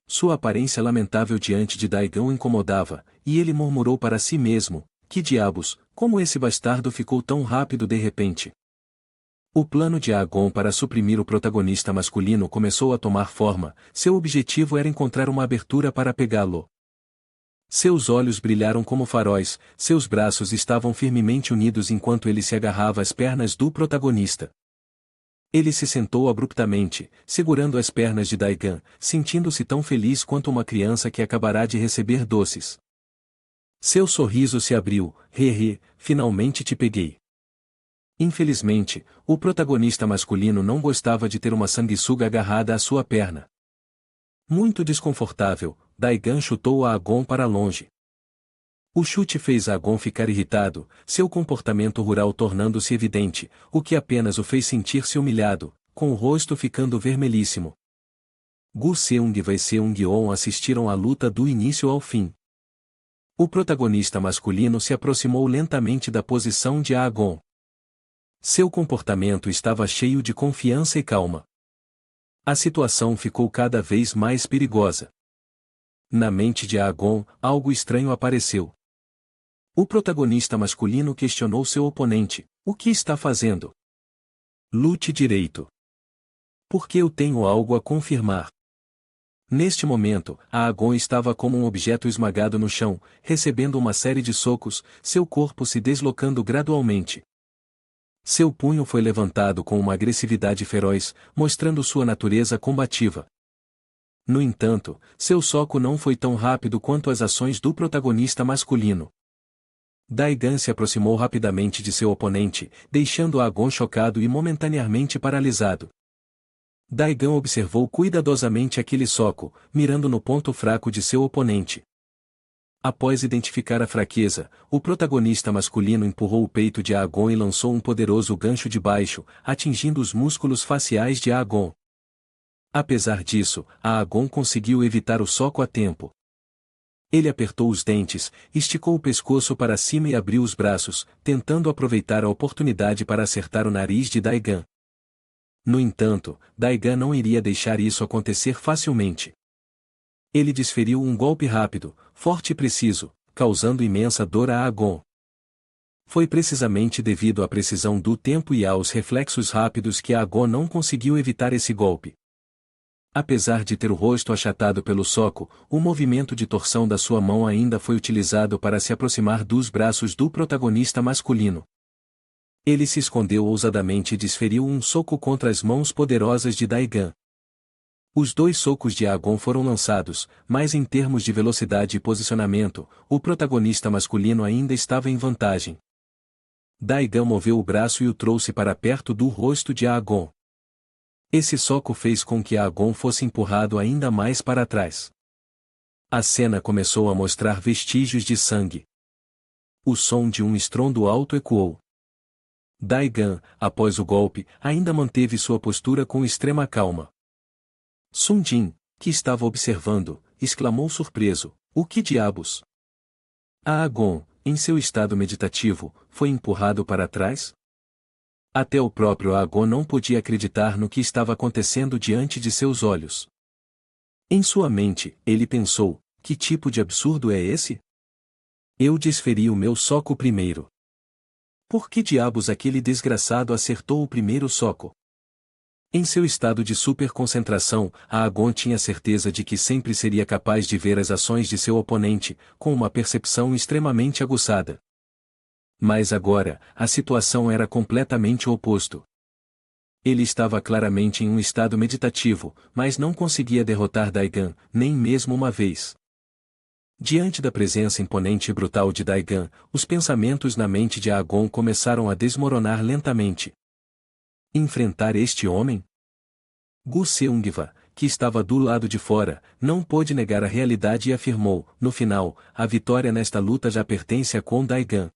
Sua aparência lamentável diante de Daegan o incomodava, e ele murmurou para si mesmo: que diabos, como esse bastardo ficou tão rápido de repente? O plano de Aegon para suprimir o protagonista masculino começou a tomar forma. Seu objetivo era encontrar uma abertura para pegá-lo. Seus olhos brilharam como faróis, seus braços estavam firmemente unidos enquanto ele se agarrava às pernas do protagonista. Ele se sentou abruptamente, segurando as pernas de Daegan, sentindo-se tão feliz quanto uma criança que acabará de receber doces. Seu sorriso se abriu: finalmente te peguei. Infelizmente, o protagonista masculino não gostava de ter uma sanguessuga agarrada à sua perna. Muito desconfortável, Daegan chutou Aegon para longe. O chute fez Aegon ficar irritado, seu comportamento rural tornando-se evidente, o que apenas o fez sentir-se humilhado, com o rosto ficando vermelhíssimo. Gu Seung e Wei Seung-yeon assistiram à luta do início ao fim. O protagonista masculino se aproximou lentamente da posição de Aegon. Seu comportamento estava cheio de confiança e calma. A situação ficou cada vez mais perigosa. Na mente de Aegon, algo estranho apareceu. O protagonista masculino questionou seu oponente: o que está fazendo? Lute direito. Porque eu tenho algo a confirmar. Neste momento, Aegon estava como um objeto esmagado no chão, recebendo uma série de socos, seu corpo se deslocando gradualmente. Seu punho foi levantado com uma agressividade feroz, mostrando sua natureza combativa. No entanto, seu soco não foi tão rápido quanto as ações do protagonista masculino. Daegan se aproximou rapidamente de seu oponente, deixando Aegon chocado e momentaneamente paralisado. Daegan observou cuidadosamente aquele soco, mirando no ponto fraco de seu oponente. Após identificar a fraqueza, o protagonista masculino empurrou o peito de Aegon e lançou um poderoso gancho de baixo, atingindo os músculos faciais de Aegon. Apesar disso, Aegon conseguiu evitar o soco a tempo. Ele apertou os dentes, esticou o pescoço para cima e abriu os braços, tentando aproveitar a oportunidade para acertar o nariz de Daegan. No entanto, Daegan não iria deixar isso acontecer facilmente. Ele desferiu um golpe rápido, forte e preciso, causando imensa dor a Aegon. Foi precisamente devido à precisão do tempo e aos reflexos rápidos que Aegon não conseguiu evitar esse golpe. Apesar de ter o rosto achatado pelo soco, o movimento de torção da sua mão ainda foi utilizado para se aproximar dos braços do protagonista masculino. Ele se escondeu ousadamente e desferiu um soco contra as mãos poderosas de Daegan. Os dois socos de Aegon foram lançados, mas em termos de velocidade e posicionamento, o protagonista masculino ainda estava em vantagem. Daegan moveu o braço e o trouxe para perto do rosto de Aegon. Esse soco fez com que Aegon fosse empurrado ainda mais para trás. A cena começou a mostrar vestígios de sangue. O som de um estrondo alto ecoou. Daegan, após o golpe, ainda manteve sua postura com extrema calma. Sundin, que estava observando, exclamou surpreso: o que diabos? Aegon, em seu estado meditativo, foi empurrado para trás? Até o próprio Aegon não podia acreditar no que estava acontecendo diante de seus olhos. Em sua mente, ele pensou: que tipo de absurdo é esse? Eu desferi o meu soco primeiro. Por que diabos aquele desgraçado acertou o primeiro soco? Em seu estado de superconcentração, Aegon tinha certeza de que sempre seria capaz de ver as ações de seu oponente, com uma percepção extremamente aguçada. Mas agora, a situação era completamente o oposto. Ele estava claramente em um estado meditativo, mas não conseguia derrotar Daegan, nem mesmo uma vez. Diante da presença imponente e brutal de Daegan, os pensamentos na mente de Aegon começaram a desmoronar lentamente. Enfrentar este homem? Gu Seungwa, que estava do lado de fora, não pôde negar a realidade e afirmou: no final, a vitória nesta luta já pertence a Kwon Daegan.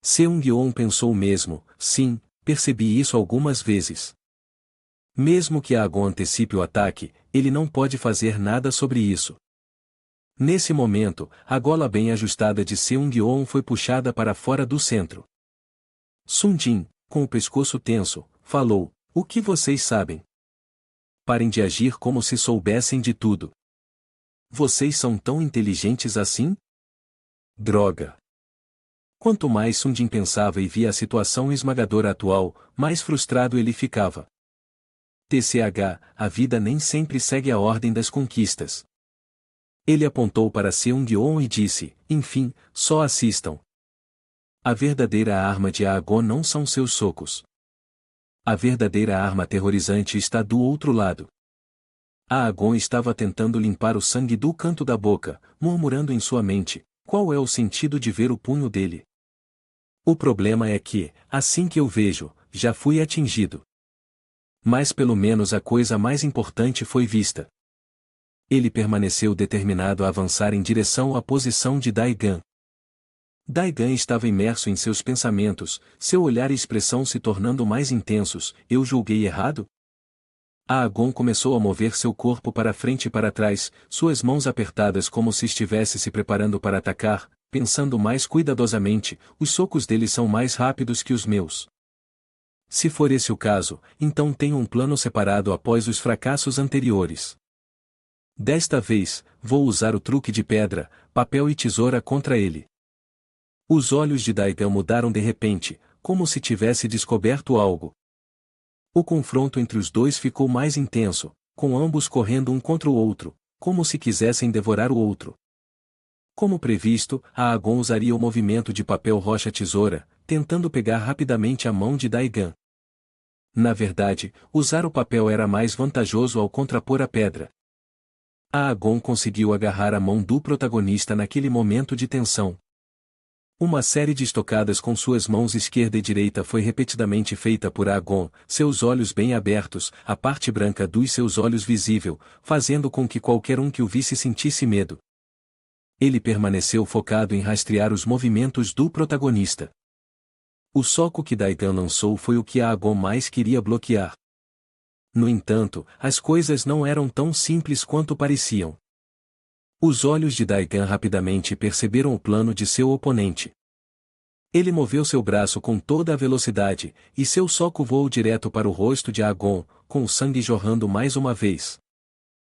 Seung-yeon pensou mesmo: sim, percebi isso algumas vezes. Mesmo que Aegon antecipe o ataque, ele não pode fazer nada sobre isso. Nesse momento, a gola bem ajustada de Seung-yeon foi puxada para fora do centro. Sung-jin, com o pescoço tenso, falou: o que vocês sabem? Parem de agir como se soubessem de tudo. Vocês são tão inteligentes assim? Droga! Quanto mais Sung-jin pensava e via a situação esmagadora atual, mais frustrado ele ficava. TCH, a vida nem sempre segue a ordem das conquistas. Ele apontou para Seung-yeon e disse: enfim, só assistam. A verdadeira arma de Aegon não são seus socos. A verdadeira arma aterrorizante está do outro lado. Aegon estava tentando limpar o sangue do canto da boca, murmurando em sua mente: qual é o sentido de ver o punho dele? O problema é que, assim que eu vejo, já fui atingido. Mas pelo menos a coisa mais importante foi vista. Ele permaneceu determinado a avançar em direção à posição de Daegan. Daegan estava imerso em seus pensamentos, seu olhar e expressão se tornando mais intensos. Eu julguei errado? Aegon começou a mover seu corpo para frente e para trás, suas mãos apertadas como se estivesse se preparando para atacar, pensando mais cuidadosamente: os socos dele são mais rápidos que os meus. Se for esse o caso, então tenho um plano separado após os fracassos anteriores. Desta vez, vou usar o truque de pedra, papel e tesoura contra ele. Os olhos de Daegan mudaram de repente, como se tivesse descoberto algo. O confronto entre os dois ficou mais intenso, com ambos correndo um contra o outro, como se quisessem devorar o outro. Como previsto, Aegon usaria o movimento de papel rocha-tesoura, tentando pegar rapidamente a mão de Daegan. Na verdade, usar o papel era mais vantajoso ao contrapor a pedra. Aegon conseguiu agarrar a mão do protagonista naquele momento de tensão. Uma série de estocadas com suas mãos esquerda e direita foi repetidamente feita por Aegon, seus olhos bem abertos, a parte branca dos seus olhos visível, fazendo com que qualquer um que o visse sentisse medo. Ele permaneceu focado em rastrear os movimentos do protagonista. O soco que Daegan lançou foi o que Aegon mais queria bloquear. No entanto, as coisas não eram tão simples quanto pareciam. Os olhos de Daegan rapidamente perceberam o plano de seu oponente. Ele moveu seu braço com toda a velocidade, e seu soco voou direto para o rosto de Aegon, com o sangue jorrando mais uma vez.